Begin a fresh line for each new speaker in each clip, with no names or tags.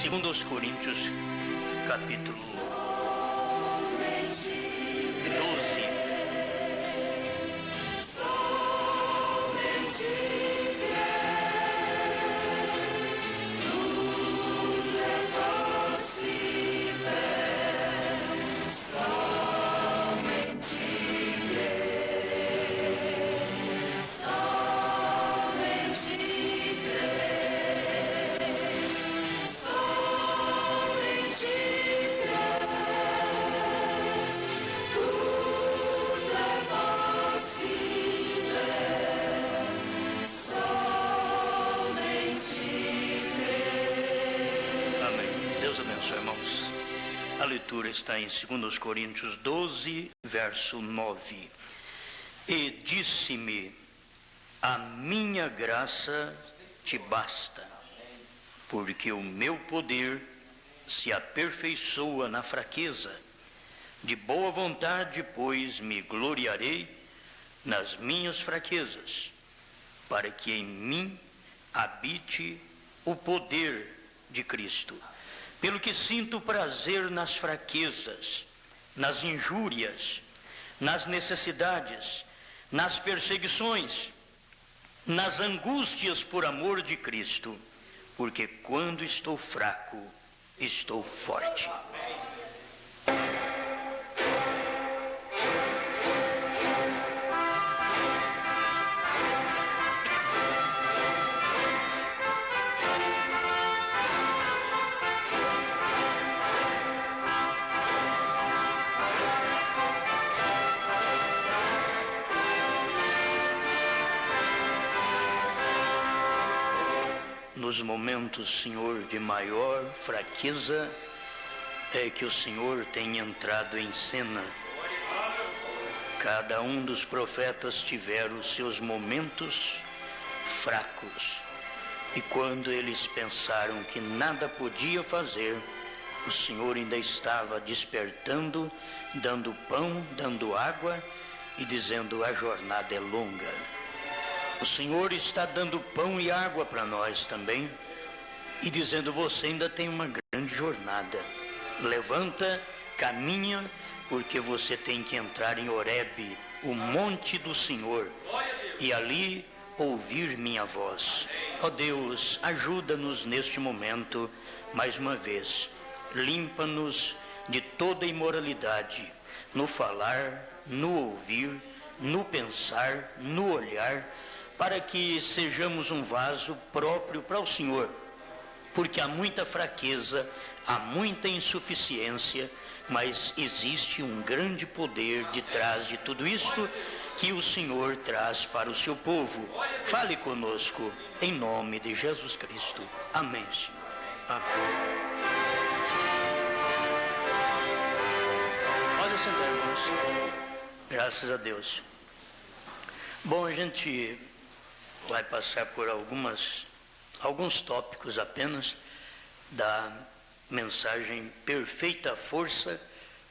Segundo aos Coríntios, capítulo 12. A leitura está em 2 Coríntios 12, verso 9. E disse-me: a minha graça te basta, porque o meu poder se aperfeiçoa na fraqueza. De boa vontade, pois, me gloriarei nas minhas fraquezas, para que em mim habite o poder de Cristo. Pelo que sinto prazer nas fraquezas, nas injúrias, nas necessidades, nas perseguições, nas angústias por amor de Cristo, porque quando estou fraco, estou forte. Nos momentos, Senhor, de maior fraqueza, é que o Senhor tem entrado em cena. Cada um dos profetas tiveram os seus momentos fracos. E quando eles pensaram que nada podia fazer, o Senhor ainda estava despertando, dando pão, dando água e dizendo: a jornada é longa. O Senhor está dando pão e água para nós também e dizendo: você ainda tem uma grande jornada. Levanta, caminha, porque você tem que entrar em Horebe, o monte do Senhor, e ali ouvir minha voz. Ó Deus, ajuda-nos neste momento, mais uma vez. Limpa-nos de toda imoralidade, no falar, no ouvir, no pensar, no olhar, para que sejamos um vaso próprio para o Senhor, porque há muita fraqueza, há muita insuficiência, mas existe um grande poder de trás de tudo isto que o Senhor traz para o seu povo. Fale conosco, em nome de Jesus Cristo. Amém, Senhor. Amém. Pode sentar, irmãos. Graças a Deus. Bom, a gente vai passar por alguns tópicos apenas da mensagem Perfeita Força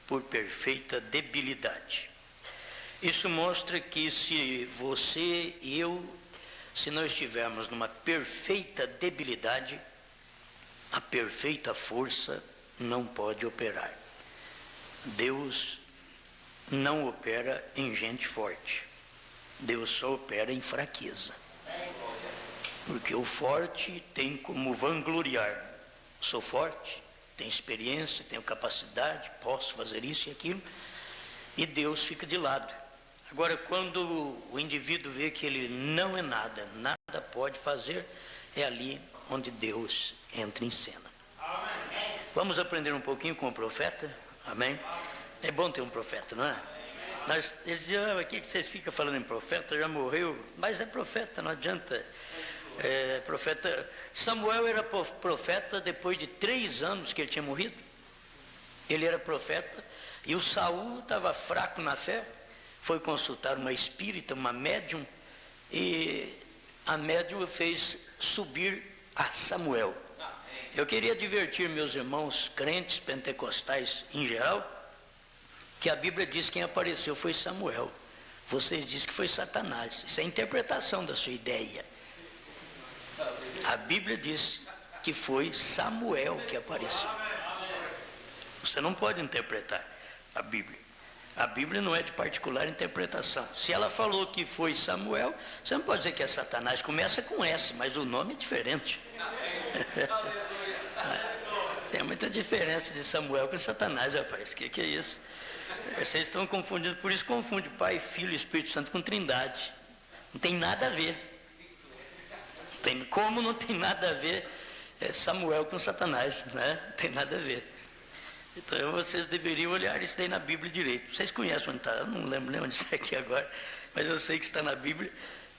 por Perfeita Debilidade. Isso mostra que se você e eu, se nós estivermos numa perfeita debilidade, a perfeita força não pode operar. Deus não opera em gente forte. Deus só opera em fraqueza. Porque o forte tem como vangloriar: sou forte, tenho experiência, tenho capacidade, posso fazer isso e aquilo, e Deus fica de lado. Agora, quando o indivíduo vê que ele não é nada, nada pode fazer, é ali onde Deus entra em cena. Amém. Vamos aprender um pouquinho com o profeta? Amém? É bom ter um profeta, não é? Eles diziam: o que vocês ficam falando em profeta? Já morreu, mas é profeta, não adianta. Profeta Samuel era profeta depois de 3 anos que ele tinha morrido. Ele era profeta e o Saul estava fraco na fé, foi consultar uma espírita, uma médium, e a médium fez subir a Samuel. Eu queria advertir meus irmãos crentes pentecostais em geral, que a Bíblia diz que quem apareceu foi Samuel. Vocês dizem que foi Satanás. Isso é a interpretação da sua ideia. A Bíblia diz que foi Samuel que apareceu. Você não pode interpretar a Bíblia. A Bíblia não é de particular interpretação. Se ela falou que foi Samuel, você não pode dizer que é Satanás. Começa com S, mas o nome é diferente. Tem muita diferença de Samuel com Satanás, rapaz. Que é isso? Vocês estão confundindo, por isso confunde Pai, Filho e Espírito Santo com Trindade. Não tem nada a ver. Como não tem nada a ver Samuel com Satanás, né? Não tem nada a ver. Então vocês deveriam olhar isso daí na Bíblia direito. Vocês conhecem onde está? Eu não lembro nem onde está aqui agora, mas eu sei que está na Bíblia.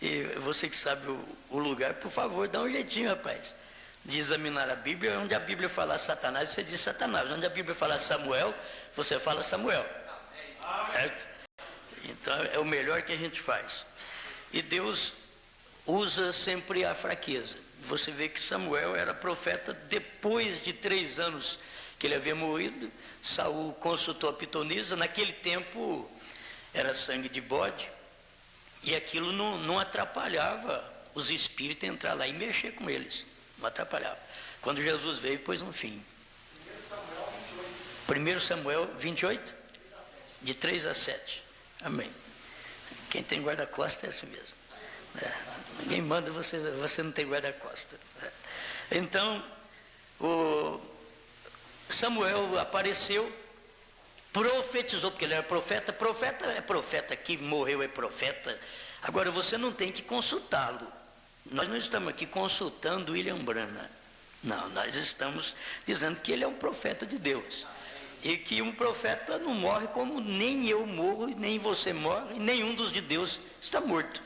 E você que sabe o lugar, por favor, dá um jeitinho, rapaz, de examinar a Bíblia. Onde a Bíblia fala Satanás, você diz Satanás. Onde a Bíblia fala Samuel, você fala Samuel. Certo? Então é o melhor que a gente faz. E Deus usa sempre a fraqueza. Você vê que Samuel era profeta depois de 3 anos que ele havia morrido. Saul consultou a pitonisa. Naquele tempo era sangue de bode, e aquilo não atrapalhava os espíritos a entrar lá e mexer com eles, não atrapalhava. Quando Jesus veio, pôs um fim. 1 Samuel 28, de 3 a 7. Amém. Quem tem guarda-costas é assim mesmo. Ninguém manda, você não tem guarda-costas. Então, Samuel apareceu, profetizou, porque ele era profeta. Profeta é profeta, que morreu é profeta. Agora você não tem que consultá-lo. Nós não estamos aqui consultando William Branham. Não, nós estamos dizendo que ele é um profeta de Deus. E que um profeta não morre como nem eu morro, nem você morre, e nenhum dos de Deus está morto.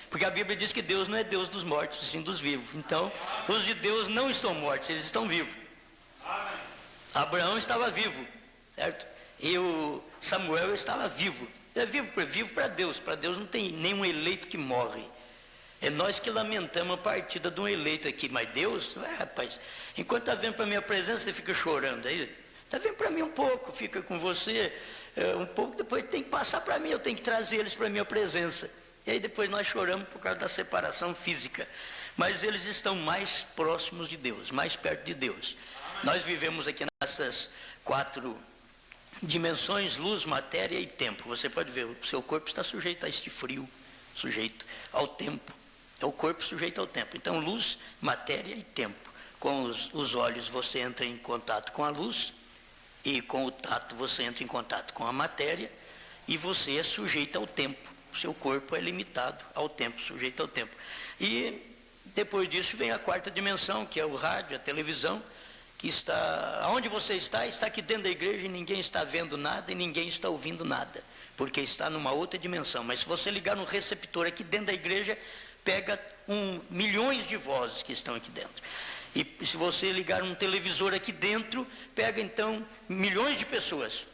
Porque a Bíblia diz que Deus não é Deus dos mortos, sim dos vivos. Então, os de Deus não estão mortos, eles estão vivos. Abraão estava vivo, certo? E o Samuel estava vivo. É vivo para Deus. Para Deus não tem nenhum eleito que morre. É nós que lamentamos a partida de um eleito aqui. Mas Deus, rapaz, enquanto está vindo para a minha presença, você fica chorando. Aí está vindo para mim um pouco, fica com você um pouco, depois tem que passar para mim, eu tenho que trazer eles para a minha presença. E aí depois nós choramos por causa da separação física. Mas eles estão mais próximos de Deus, mais perto de Deus. Nós vivemos aqui nessas 4 dimensões: luz, matéria e tempo. Você pode ver, o seu corpo está sujeito a este frio, sujeito ao tempo. É o corpo sujeito ao tempo. Então, luz, matéria e tempo. Com os olhos você entra em contato com a luz, e com o tato você entra em contato com a matéria, e você é sujeito ao tempo. O seu corpo é limitado ao tempo, sujeito ao tempo. E depois disso vem a 4ª dimensão, que é o rádio, a televisão, que está, onde você está aqui dentro da igreja, e ninguém está vendo nada e ninguém está ouvindo nada, porque está numa outra dimensão. Mas se você ligar no receptor aqui dentro da igreja, pega milhões de vozes que estão aqui dentro. E se você ligar um televisor aqui dentro, pega então milhões de pessoas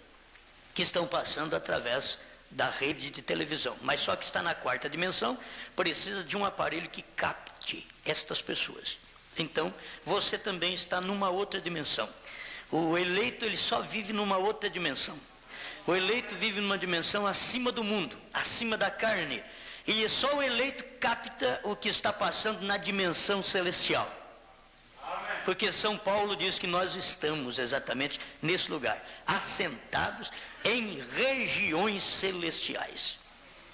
que estão passando através da rede de televisão. Mas só que está na 4ª dimensão, precisa de um aparelho que capte estas pessoas. Então, você também está numa outra dimensão. O eleito, ele só vive numa outra dimensão. O eleito vive numa dimensão acima do mundo, acima da carne. E só o eleito capta o que está passando na dimensão celestial. Porque São Paulo diz que nós estamos exatamente nesse lugar, assentados em regiões celestiais.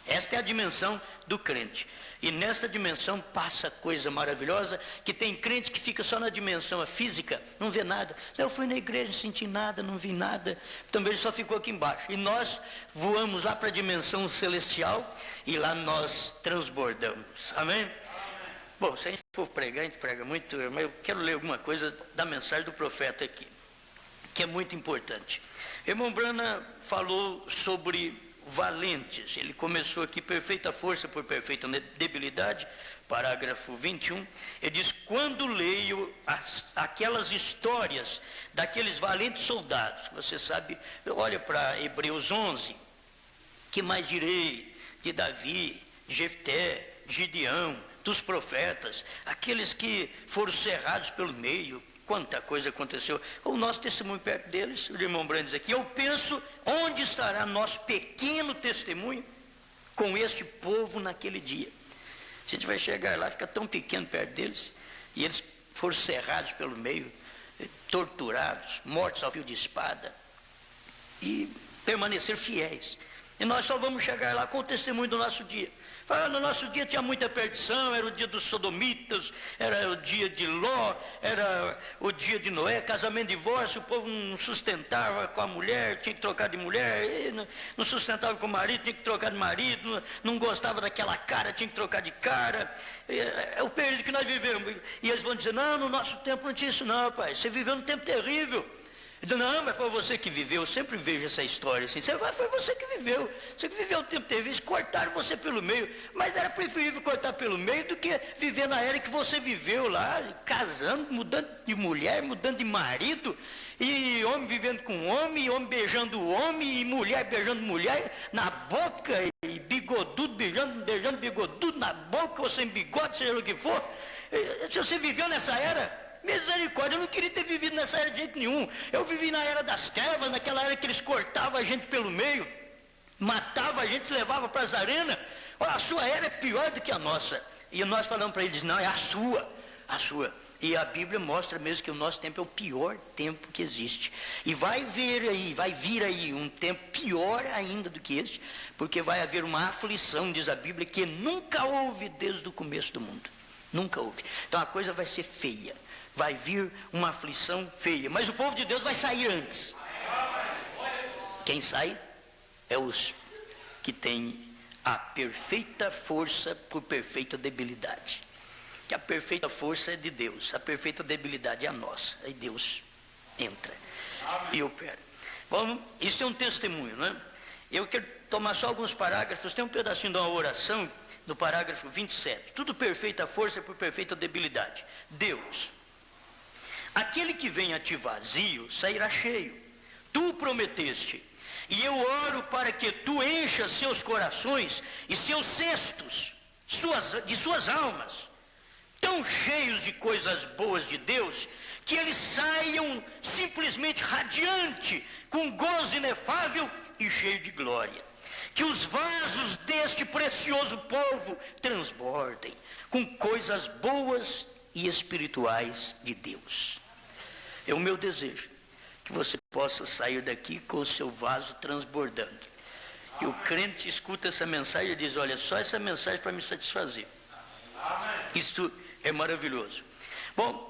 Esta é a dimensão do crente. E nesta dimensão passa coisa maravilhosa, que tem crente que fica só na dimensão física, não vê nada. Eu fui na igreja, não senti nada, não vi nada. Também ele só ficou aqui embaixo. E nós voamos lá para a dimensão celestial e lá nós transbordamos. Amém? Bom, se a gente for pregar, a gente prega muito, mas eu quero ler alguma coisa da mensagem do profeta aqui, que é muito importante. Irmão Branham falou sobre valentes. Ele começou aqui: perfeita força por perfeita debilidade, parágrafo 21. Ele diz: quando leio aquelas histórias daqueles valentes soldados, você sabe, olha para Hebreus 11, que mais direi de Davi, de Jefté, de Gideão, dos profetas, aqueles que foram cerrados pelo meio, quanta coisa aconteceu. O nosso testemunho perto deles, o irmão Branham diz aqui: eu penso, onde estará nosso pequeno testemunho com este povo naquele dia? A gente vai chegar lá, fica tão pequeno perto deles, e eles foram cerrados pelo meio, torturados, mortos ao fio de espada, e permanecer fiéis. E nós só vamos chegar lá com o testemunho do nosso dia. No nosso dia tinha muita perdição, era o dia dos sodomitas, era o dia de Ló, era o dia de Noé, casamento, divórcio, o povo não sustentava com a mulher, tinha que trocar de mulher, não sustentava com o marido, tinha que trocar de marido, não gostava daquela cara, tinha que trocar de cara. É o período que nós vivemos. E eles vão dizer, não, no nosso tempo não tinha isso não, rapaz, você viveu num tempo terrível. Não, mas foi você que viveu. Eu sempre vejo essa história assim. Foi você que viveu. Você que viveu o tempo terrível. Eles cortaram você pelo meio. Mas era preferível cortar pelo meio do que viver na era que você viveu lá, casando, mudando de mulher, mudando de marido, e homem vivendo com homem, e homem beijando homem, e mulher beijando mulher na boca, e bigodudo beijando bigodudo na boca, ou sem bigode, seja o que for. Se você viveu nessa era, misericórdia, eu não queria ter vivido nessa era de jeito nenhum. Eu vivi na era das trevas, naquela era que eles cortavam a gente pelo meio, matavam a gente, levavam para as arenas. A sua era é pior do que a nossa. E nós falamos para eles, não, é a sua. E a Bíblia mostra mesmo que o nosso tempo é o pior tempo que existe. E vai vir aí um tempo pior ainda do que este, porque vai haver uma aflição, diz a Bíblia, que nunca houve desde o começo do mundo. Nunca houve. Então a coisa vai ser feia. Vai vir uma aflição feia, mas o povo de Deus vai sair antes. Quem sai é os que têm a perfeita força por perfeita debilidade. Que a perfeita força é de Deus, a perfeita debilidade é a nossa. Aí Deus entra e opera. Bom, isso é um testemunho, né? Eu quero tomar só alguns parágrafos. Tem um pedacinho de uma oração no parágrafo 27. Tudo perfeita força por perfeita debilidade. Deus, aquele que vem a ti vazio, sairá cheio. Tu prometeste, e eu oro para que tu enchas seus corações e seus cestos de suas almas, tão cheios de coisas boas de Deus, que eles saiam simplesmente radiante, com gozo inefável e cheio de glória. Que os vasos deste precioso povo transbordem com coisas boas e espirituais de Deus. É o meu desejo, que você possa sair daqui com o seu vaso transbordando. E o crente escuta essa mensagem e diz, olha, só essa mensagem para me satisfazer. Isto é maravilhoso. Bom,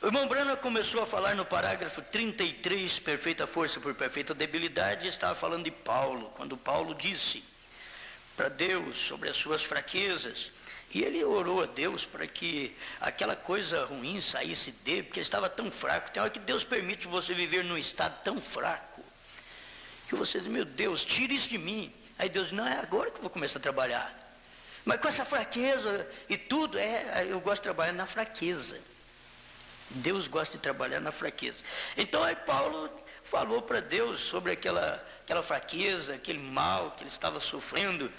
o irmão Brana começou a falar no parágrafo 33, perfeita força por perfeita debilidade, e estava falando de Paulo, quando Paulo disse para Deus sobre as suas fraquezas. E ele orou a Deus para que aquela coisa ruim saísse dele, porque ele estava tão fraco. Tem hora que Deus permite você viver num estado tão fraco, que você diz, meu Deus, tira isso de mim. Aí Deus diz, não, é agora que eu vou começar a trabalhar. Mas com essa fraqueza e tudo, eu gosto de trabalhar na fraqueza. Deus gosta de trabalhar na fraqueza. Então aí Paulo falou para Deus sobre aquela fraqueza, aquele mal que ele estava sofrendo.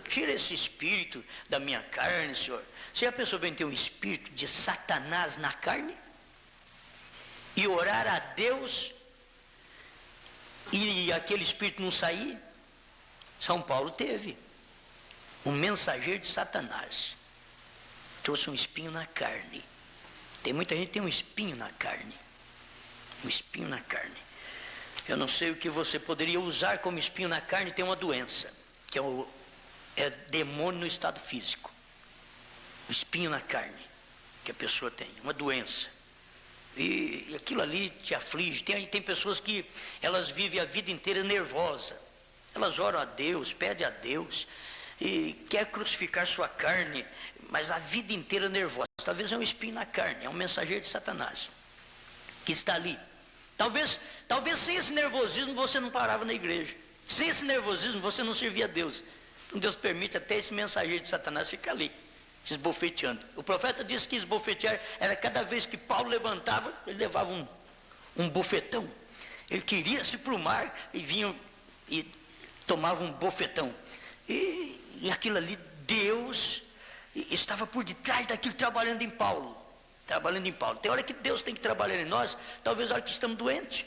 Tira esse espírito da minha carne, Senhor. Se a pessoa vem ter um espírito de Satanás na carne e orar a Deus e aquele espírito não sair, São Paulo teve um mensageiro de Satanás, trouxe um espinho na carne. Tem muita gente que tem um espinho na carne, um espinho na carne. Eu não sei o que você poderia usar como espinho na carne. Tem uma doença que é demônio no estado físico. O espinho na carne que a pessoa tem, uma doença. E aquilo ali te aflige. Tem pessoas que elas vivem a vida inteira nervosa. Elas oram a Deus, pedem a Deus e quer crucificar sua carne, mas a vida inteira nervosa. Talvez é um espinho na carne, é um mensageiro de Satanás que está ali. Talvez sem esse nervosismo você não parava na igreja. Sem esse nervosismo você não servia a Deus. Deus permite até esse mensageiro de Satanás ficar ali, se esbofeteando. O profeta disse que esbofetear era cada vez que Paulo levantava, ele levava um bofetão. Ele queria se para o mar e vinha e tomava um bofetão. E aquilo ali, Deus estava por detrás daquilo, trabalhando em Paulo. Tem hora que Deus tem que trabalhar em nós, talvez a hora que estamos doentes.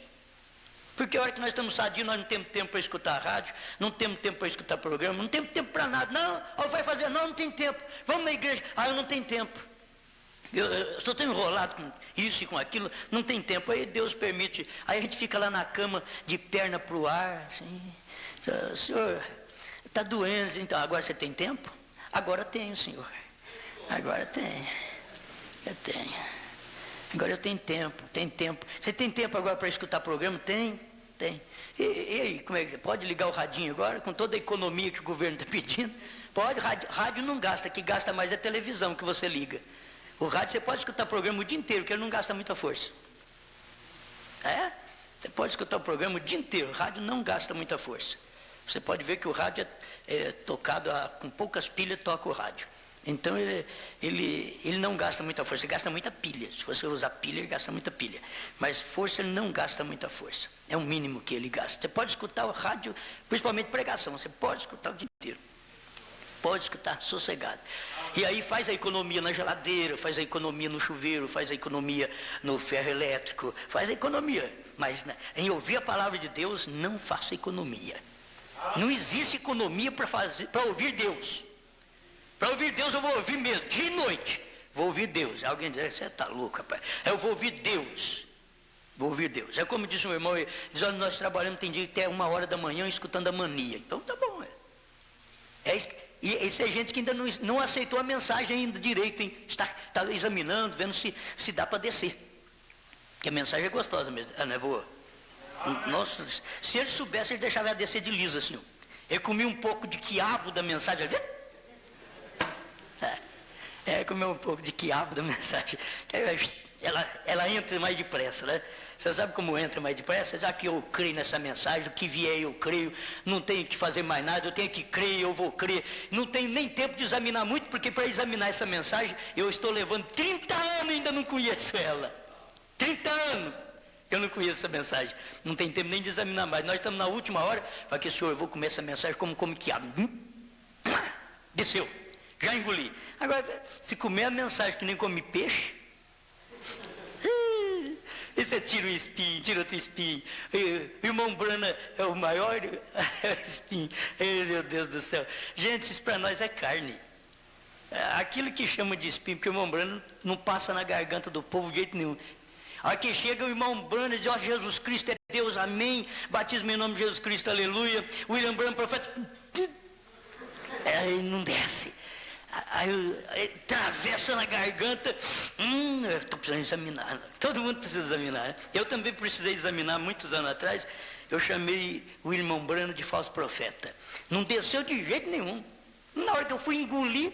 Porque a hora que nós estamos sadios, nós não temos tempo para escutar a rádio, não temos tempo para escutar programa, não temos tempo para nada. Não, vai fazer, não tem tempo. Vamos na igreja, eu não tenho tempo. eu estou tão enrolado com isso e com aquilo, não tem tempo. Aí Deus permite, aí a gente fica lá na cama, de perna para o ar, assim. Senhor, está doendo, então agora você tem tempo? Agora tenho, Senhor. Agora tenho. Eu tenho. Agora eu tenho tempo, tem tempo. Você tem tempo agora para escutar programa? Tem. E aí, como é que pode ligar o radinho agora, com toda a economia que o governo está pedindo? Pode, rádio não gasta, que gasta mais é a televisão que você liga. O rádio você pode escutar o programa o dia inteiro, porque ele não gasta muita força. Você pode escutar o programa o dia inteiro, o rádio não gasta muita força. Você pode ver que o rádio é tocado com poucas pilhas, toca o rádio. Então ele não gasta muita força, ele gasta muita pilha. Se você usar pilha, ele gasta muita pilha. Mas força, ele não gasta muita força. É o mínimo que ele gasta. Você pode escutar o rádio, principalmente pregação, você pode escutar o dia inteiro. Pode escutar, sossegado. E aí faz a economia na geladeira, faz a economia no chuveiro, faz a economia no ferro elétrico, faz a economia. Mas em ouvir a palavra de Deus, não faça economia. Não existe economia para ouvir Deus. Para ouvir Deus eu vou ouvir mesmo, dia e noite. Vou ouvir Deus. Alguém diz, você está louco, rapaz. Eu vou ouvir Deus. Vou ouvir Deus. É como disse o meu irmão, ele diz, olha, nós trabalhamos, tem dia até 1h da manhã escutando a mania. Então tá bom. E essa é gente que ainda não aceitou a mensagem ainda direito, hein? Está examinando, vendo se dá para descer. Porque a mensagem é gostosa mesmo. Não é boa? Nossa, se ele soubesse, ele deixava ela descer de liso assim. Ele comia um pouco de quiabo da mensagem. Comeu um pouco de quiabo da mensagem. Ela entra mais depressa, né? Você sabe como entra mais depressa? Já que eu creio nessa mensagem, o que vier eu creio, não tenho que fazer mais nada, eu tenho que crer, eu vou crer. Não tenho nem tempo de examinar muito, porque para examinar essa mensagem, eu estou levando 30 anos e ainda não conheço ela. 30 anos! Eu não conheço essa mensagem. Não tem tempo nem de examinar mais. Nós estamos na última hora, para que, senhor, eu vou comer essa mensagem como come quiabo. Desceu. Já engoli. Agora, se comer a mensagem que nem come peixe, e você tira um espinho, tira outro espinho. Irmão Brana é o maior espinho. Meu Deus do céu. Gente, isso para nós é carne. Aquilo que chama de espinho, porque o irmão Brana não passa na garganta do povo de jeito nenhum. Aqui chega o irmão Brana e diz, ó, Jesus Cristo é Deus, amém. Batismo em nome de Jesus Cristo, aleluia. William Brana, profeta. Aí não desce. Aí travessa na garganta. Estou precisando examinar. Todo mundo precisa examinar, né? Eu também precisei examinar muitos anos atrás. Eu chamei o irmão Brano de falso profeta. Não desceu de jeito nenhum. Na hora que eu fui engolir,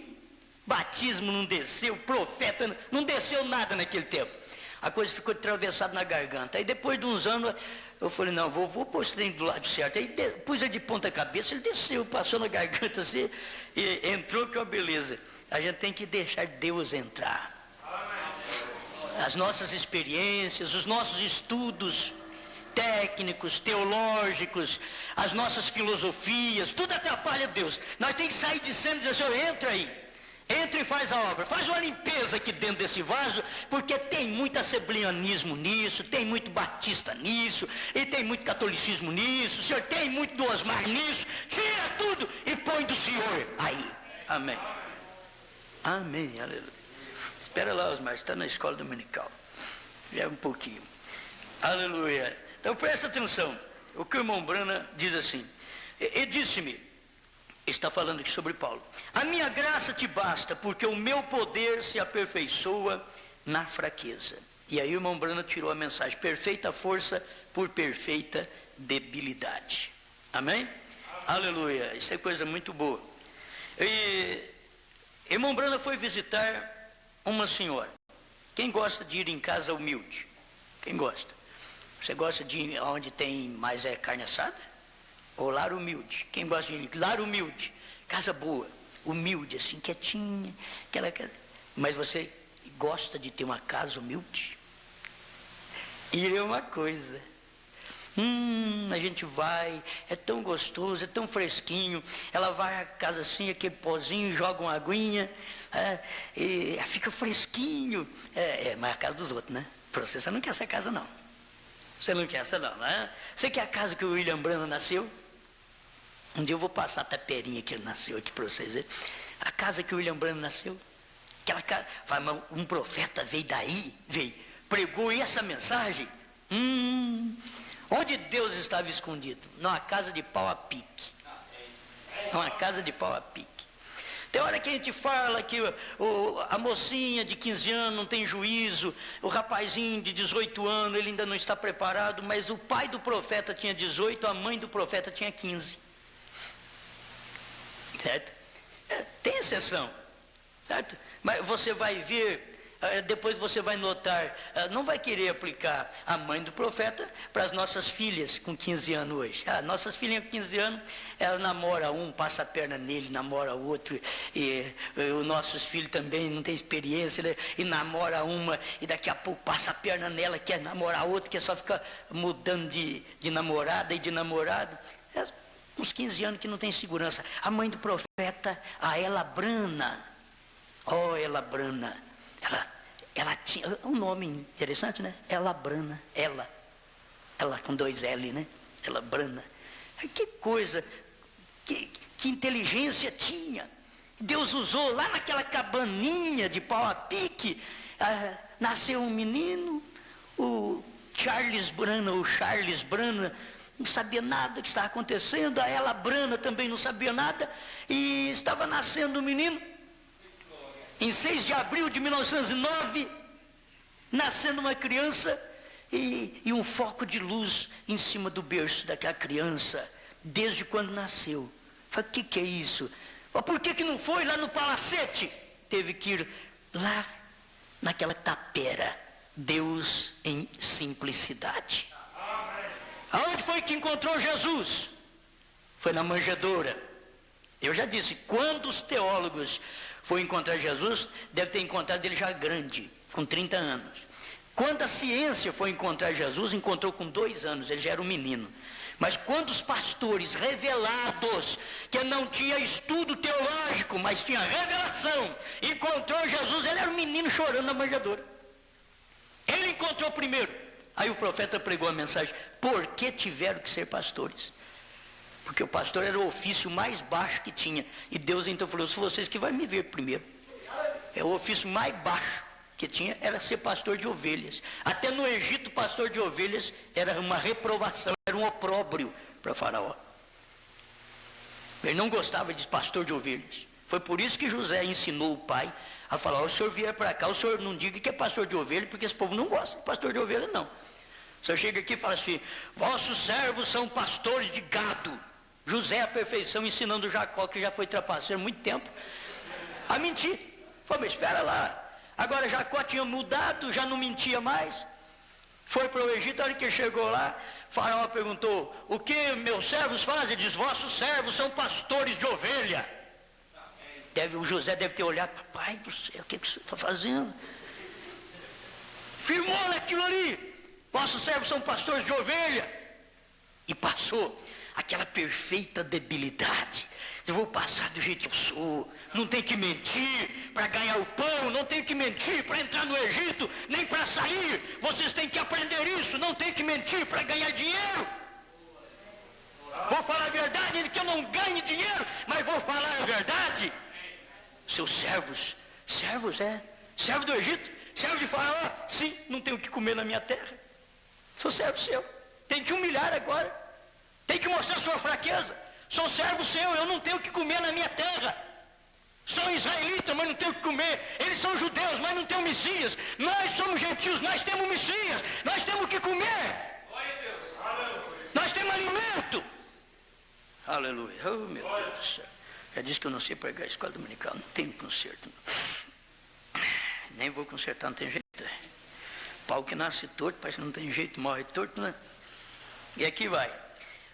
batismo não desceu, profeta não desceu nada naquele tempo. A coisa ficou atravessada na garganta. Aí depois de uns anos, eu falei, não, vou pôr esse trem do lado certo. Aí pus ele de ponta cabeça, ele desceu, passou na garganta assim, e entrou, que é uma beleza. A gente tem que deixar Deus entrar. As nossas experiências, os nossos estudos técnicos, teológicos, as nossas filosofias, tudo atrapalha Deus. Nós temos que sair de cena e dizer, Senhor, entra aí. Entra e faz a obra, faz uma limpeza aqui dentro desse vaso, porque tem muito assembleanismo nisso, tem muito batista nisso, e tem muito catolicismo nisso, o Senhor tem muito do Osmar nisso, tira tudo e põe do Senhor aí. Amém. Amém, aleluia. Espera lá, Osmar, está na escola dominical. Já é um pouquinho. Aleluia. Então presta atenção, o que o irmão Brana diz assim, e disse-me, está falando aqui sobre Paulo, a minha graça te basta, porque o meu poder se aperfeiçoa na fraqueza. E aí o irmão Brana tirou a mensagem, perfeita força por perfeita debilidade. Amém? Aleluia, isso é coisa muito boa. E irmão Brana foi visitar uma senhora. Quem gosta de ir em casa humilde? Quem gosta? Você gosta de ir onde tem mais carne assada? Ou lar humilde? Quem gosta de lar humilde? Casa boa, humilde, assim, quietinha, aquela casa. Mas você gosta de ter uma casa humilde? E é uma coisa. A gente vai, é tão gostoso, é tão fresquinho. Ela vai à casa assim, aquele pozinho, joga uma aguinha, e fica fresquinho. Mas é a casa dos outros, né? Para você não quer essa casa, não. Você não quer essa, não, né? Você quer a casa que o William Brana nasceu? Um dia eu vou passar a taperinha que ele nasceu aqui para vocês verem. A casa que o William Brana nasceu. Fala, mas um profeta veio daí, pregou essa mensagem. Onde Deus estava escondido? Numa casa de pau a pique. Numa casa de pau a pique. Tem hora que a gente fala que a mocinha de 15 anos não tem juízo, o rapazinho de 18 anos, ele ainda não está preparado, mas o pai do profeta tinha 18, a mãe do profeta tinha 15. Certo? Tem exceção, certo? Mas você vai ver, depois você vai notar, não vai querer aplicar a mãe do profeta para as nossas filhas com 15 anos hoje. Nossas filhinhas com 15 anos, ela namora um, passa a perna nele, namora o outro, e os nossos filhos também não têm experiência, né? E namora uma, e daqui a pouco passa a perna nela, quer namorar outra, que só fica mudando de namorada e de namorado. Uns 15 anos que não tem segurança. A mãe do profeta, a Ela Brana, Ela Brana, ela tinha um nome interessante, né? Ela Brana, ela com 2 L, né? Ela Brana. Que coisa, que inteligência tinha. Deus usou lá naquela cabaninha de pau a pique, nasceu um menino, o Charles Brana, não sabia nada do que estava acontecendo, a Ela Brana também não sabia nada, e estava nascendo um menino, em 6 de abril de 1909, nascendo uma criança, e um foco de luz em cima do berço daquela criança, desde quando nasceu. Falei, o que é isso? Por que não foi lá no palacete? Teve que ir lá naquela tapera, Deus em simplicidade. Aonde foi que encontrou Jesus? Foi na manjedoura. Eu já disse, quando os teólogos foram encontrar Jesus, deve ter encontrado ele já grande, com 30 anos. Quando a ciência foi encontrar Jesus, encontrou com 2 anos, ele já era um menino. Mas quando os pastores revelados, que não tinha estudo teológico, mas tinha revelação, encontrou Jesus, ele era um menino chorando na manjedoura. Ele encontrou primeiro. Aí o profeta pregou a mensagem, por que tiveram que ser pastores? Porque o pastor era o ofício mais baixo que tinha. E Deus então falou, se vocês que vai me ver primeiro. É o ofício mais baixo que tinha, era ser pastor de ovelhas. Até no Egito, pastor de ovelhas era uma reprovação, era um opróbrio para Faraó. Ele não gostava de pastor de ovelhas. Foi por isso que José ensinou o pai a falar, o senhor vier para cá, o senhor não diga que é pastor de ovelha, porque esse povo não gosta de pastor de ovelha, não. O senhor chega aqui e fala assim, vossos servos são pastores de gado. José é a perfeição, ensinando Jacó, que já foi trapaceiro há muito tempo, a mentir. Falei, mas espera lá. Agora Jacó tinha mudado, já não mentia mais. Foi para o Egito, a hora que chegou lá, Faraó perguntou, o que meus servos fazem? Ele diz, vossos servos são pastores de ovelha. O José deve ter olhado, papai do céu, o que o senhor está fazendo? Firmou naquilo ali, vossos servos são pastores de ovelha. E passou aquela perfeita debilidade. Eu vou passar do jeito que eu sou, não tem que mentir para ganhar o pão, não tem que mentir para entrar no Egito, nem para sair. Vocês têm que aprender isso, não tem que mentir para ganhar dinheiro. Vou falar a verdade, que eu não ganhe dinheiro, mas vou falar a verdade. Seus servos, servo do Egito, servo de Faraó, sim, não tenho o que comer na minha terra. Sou servo seu, tem que humilhar agora, tem que mostrar sua fraqueza. Sou servo seu, eu não tenho o que comer na minha terra. Sou israelita, mas não tenho o que comer. Eles são judeus, mas não têm o Messias. Nós somos gentios, nós temos o Messias. Nós temos o que comer. Nós temos alimento. Aleluia. Oh, meu Deus do céu. Já disse que eu não sei pregar a escola dominical. Não tenho conserto. Não. Nem vou consertar, não tem jeito. Pau que nasce torto, parece que não tem jeito, morre torto, né? E aqui vai.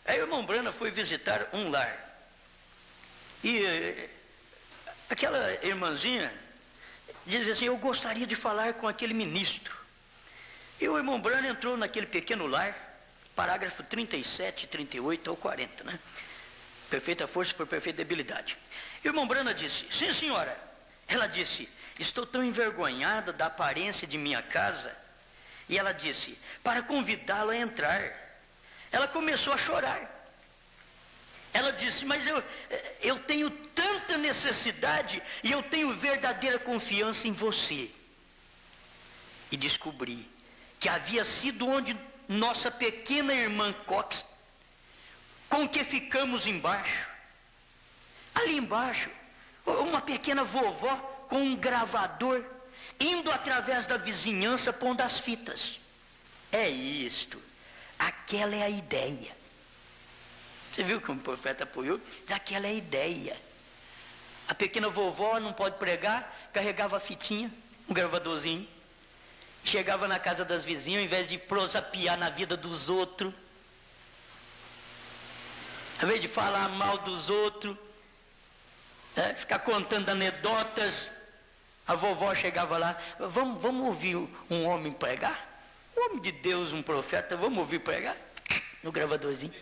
Aí o irmão Brana foi visitar um lar. E aquela irmãzinha dizia assim, eu gostaria de falar com aquele ministro. E o irmão Brana entrou naquele pequeno lar, parágrafo 37, 38 ou 40, né? Perfeita força por perfeita debilidade. E o irmão Brana disse, sim senhora. Ela disse, estou tão envergonhada da aparência de minha casa. E ela disse, para convidá-lo a entrar. Ela começou a chorar. Ela disse, mas eu tenho tanta necessidade e eu tenho verdadeira confiança em você. E descobri que havia sido onde nossa pequena irmã Cox, com que ficamos embaixo, ali embaixo, uma pequena vovó com um gravador, indo através da vizinhança pondo as fitas. É isto, aquela é a ideia. Você viu como o profeta apoiou? Aquela é a ideia. A pequena vovó não pode pregar, carregava a fitinha, um gravadorzinho, chegava na casa das vizinhas, ao invés de prosapiar na vida dos outros, ao invés de falar mal dos outros, ficar contando anedotas, a vovó chegava lá, vamos ouvir um homem pregar? Um homem de Deus, um profeta, vamos ouvir pregar? No gravadorzinho.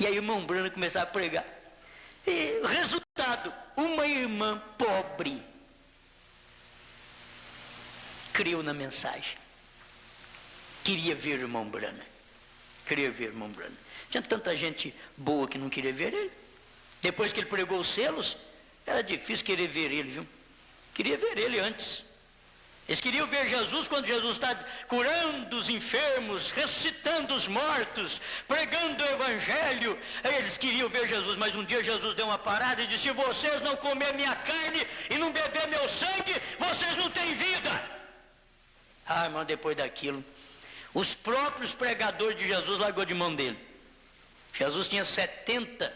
E aí o irmão Brana começava a pregar. E resultado, uma irmã pobre creu na mensagem. Queria ver o irmão Brana. Queria ver o irmão Brana. Tinha tanta gente boa que não queria ver ele. Depois que ele pregou os selos, era difícil querer ver ele, viu? Queria ver ele antes. Eles queriam ver Jesus quando Jesus está curando os enfermos, ressuscitando os mortos, pregando o evangelho. Eles queriam ver Jesus, mas um dia Jesus deu uma parada e disse: se vocês não comer minha carne e não beber meu sangue, vocês não têm vida. Ah, irmão, depois daquilo, os próprios pregadores de Jesus largou de mão dele. Jesus tinha 70,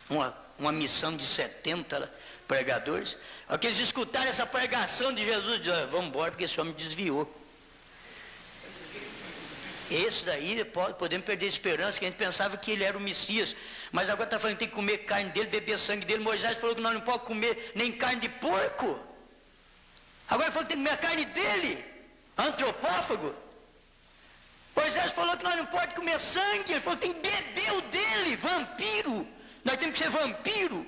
uma missão de 70 pregadores. Ao que eles escutaram essa pregação de Jesus, disseram: vamos embora, porque esse homem desviou. Esse daí, podemos perder a esperança, que a gente pensava que ele era o Messias, mas agora está falando que tem que comer carne dele, beber sangue dele. Moisés falou que nós não podemos comer nem carne de porco. Agora falou que tem que comer a carne dele, antropófago. Moisés falou que nós não podemos comer sangue, ele falou que tem que beber o dele, vampiro. Nós temos que ser vampiro.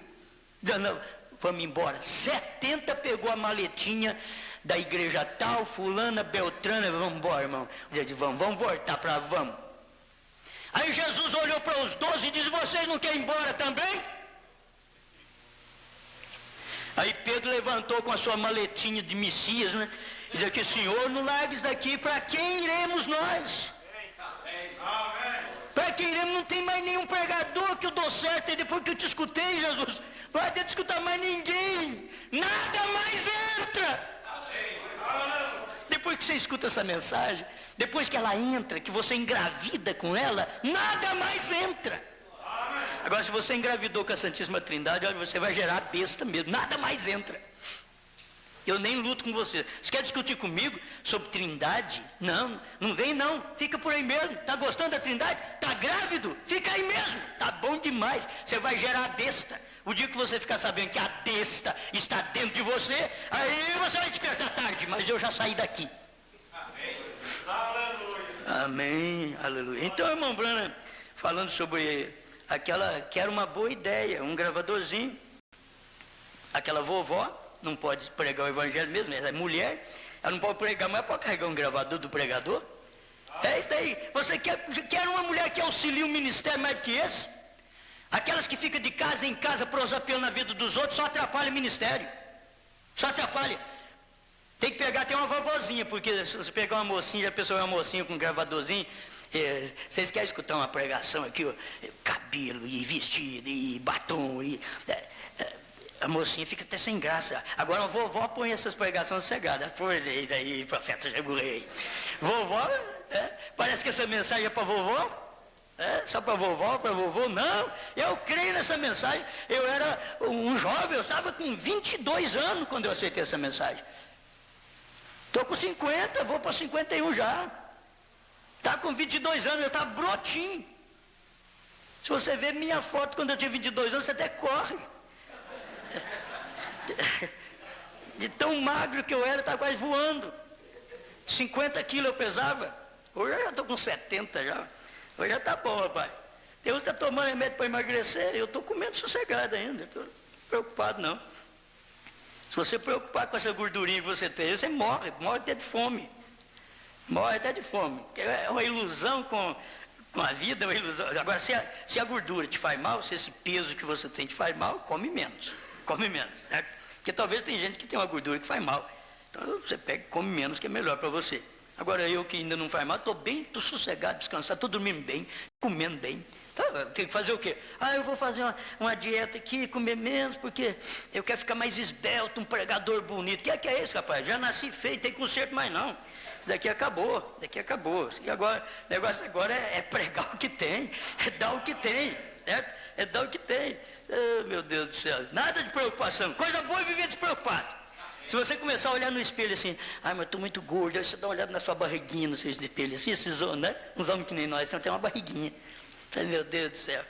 Não, vamos embora. 70 pegou a maletinha da igreja tal, fulana, beltrana, vamos embora, irmão. Vamos voltar para vamos. Aí Jesus olhou para os 12 e disse: vocês não querem ir embora também? Aí Pedro levantou com a sua maletinha de Messias, né? E disse: que Senhor, não largue isso daqui, para quem iremos nós? Para quem iremos? Não tem mais nenhum pregador que eu dou certo, e depois que eu te escutei, Jesus, não vai ter de escutar mais ninguém, nada mais entra. Depois que você escuta essa mensagem, depois que ela entra, que você engravida com ela, nada mais entra. Agora, se você engravidou com a Santíssima Trindade, olha, você vai gerar besta mesmo, nada mais entra. Eu nem luto com você. Você quer discutir comigo sobre Trindade? Não, não vem não, fica por aí mesmo. Está gostando da Trindade? Está grávido? Fica aí mesmo, está bom demais. Você vai gerar a besta. O dia que você ficar sabendo que a besta está dentro de você, aí você vai despertar tarde, mas eu já saí daqui. Amém. Aleluia. Amém, aleluia. Então, irmão Brana, falando sobre aquela que era uma boa ideia, um gravadorzinho, aquela vovó não pode pregar o evangelho mesmo, ela é mulher, ela não pode pregar, mas pode carregar um gravador do pregador. É isso daí. Você quer uma mulher que auxilie o ministério mais do que esse? Aquelas que ficam de casa em casa prosapiando na vida dos outros só atrapalha o ministério. Só atrapalha. Tem que pegar até uma vovozinha, porque se você pegar uma mocinha, a pessoa é uma mocinha com um gravadorzinho, vocês querem escutar uma pregação aqui, ó, cabelo e vestido e batom e... a mocinha fica até sem graça. Agora a vovó põe essas pregações cegadas. Por aí, profeta Jegurei. Vovó, parece que essa mensagem é para vovó. Só para vovô, não. Eu creio nessa mensagem. Eu era um jovem, eu estava com 22 anos quando eu aceitei essa mensagem. Estou com 50, vou para 51 já. Está com 22 anos, eu estava brotinho. Se você ver minha foto quando eu tinha 22 anos, você até corre. De tão magro que eu era, estava quase voando. 50 quilos eu pesava. Hoje eu já estou com 70 já. Hoje já está bom, rapaz. Deus está tomando remédio para emagrecer. Eu estou comendo sossegado ainda. Estou preocupado não. Se você preocupar com essa gordurinha que você tem, você morre até de fome. Morre até de fome. É uma ilusão com a vida é uma ilusão. Agora, se a gordura te faz mal, se esse peso que você tem te faz mal, come menos, certo? Porque talvez tem gente que tem uma gordura que faz mal, então você pega e come menos, que é melhor para você. Agora eu que ainda não faz mal, estou bem, estou sossegado, descansado, estou dormindo bem, comendo bem. Então, tem que fazer o quê? Eu vou fazer uma dieta aqui, comer menos, porque eu quero ficar mais esbelto, um pregador bonito. Que é isso, rapaz? Já nasci feio, tem conserto mais não. Isso daqui acabou. E agora, o negócio agora é pregar o que tem, é dar o que tem, certo? É dar o que tem. Oh, meu Deus do céu, nada de preocupação. Coisa boa é viver despreocupado. Se você começar a olhar no espelho assim, mas estou muito gordo, aí você dá uma olhada na sua barriguinha no seu espelho, assim, esses homens, né? Uns homens que nem nós, você tem uma barriguinha. Meu Deus do céu,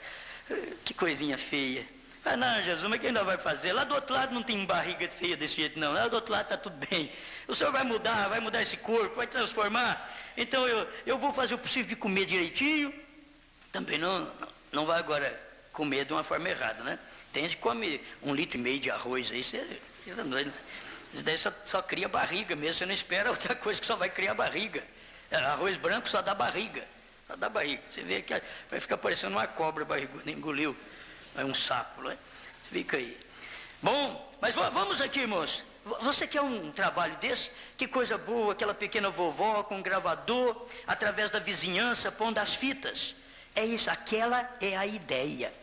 que coisinha feia. Não, Jesus, mas quem ainda vai fazer? Lá do outro lado não tem barriga feia desse jeito, não. Lá do outro lado está tudo bem. O Senhor vai mudar esse corpo, vai transformar. Então eu vou fazer o possível de comer direitinho. Também não vai agora comer de uma forma errada, né? Tem gente que come 1,5 litro de arroz aí, você fica doido. Isso daí só cria barriga mesmo, você não espera outra coisa que só vai criar barriga. Arroz branco só dá barriga. Só dá barriga. Você vê que vai ficar parecendo uma cobra barriguda, engoliu. É um sapo, né? Você fica aí. Bom, mas vamos aqui, irmãos. Você quer um trabalho desse? Que coisa boa, aquela pequena vovó com um gravador, através da vizinhança, pondo as fitas. É isso, aquela é a ideia.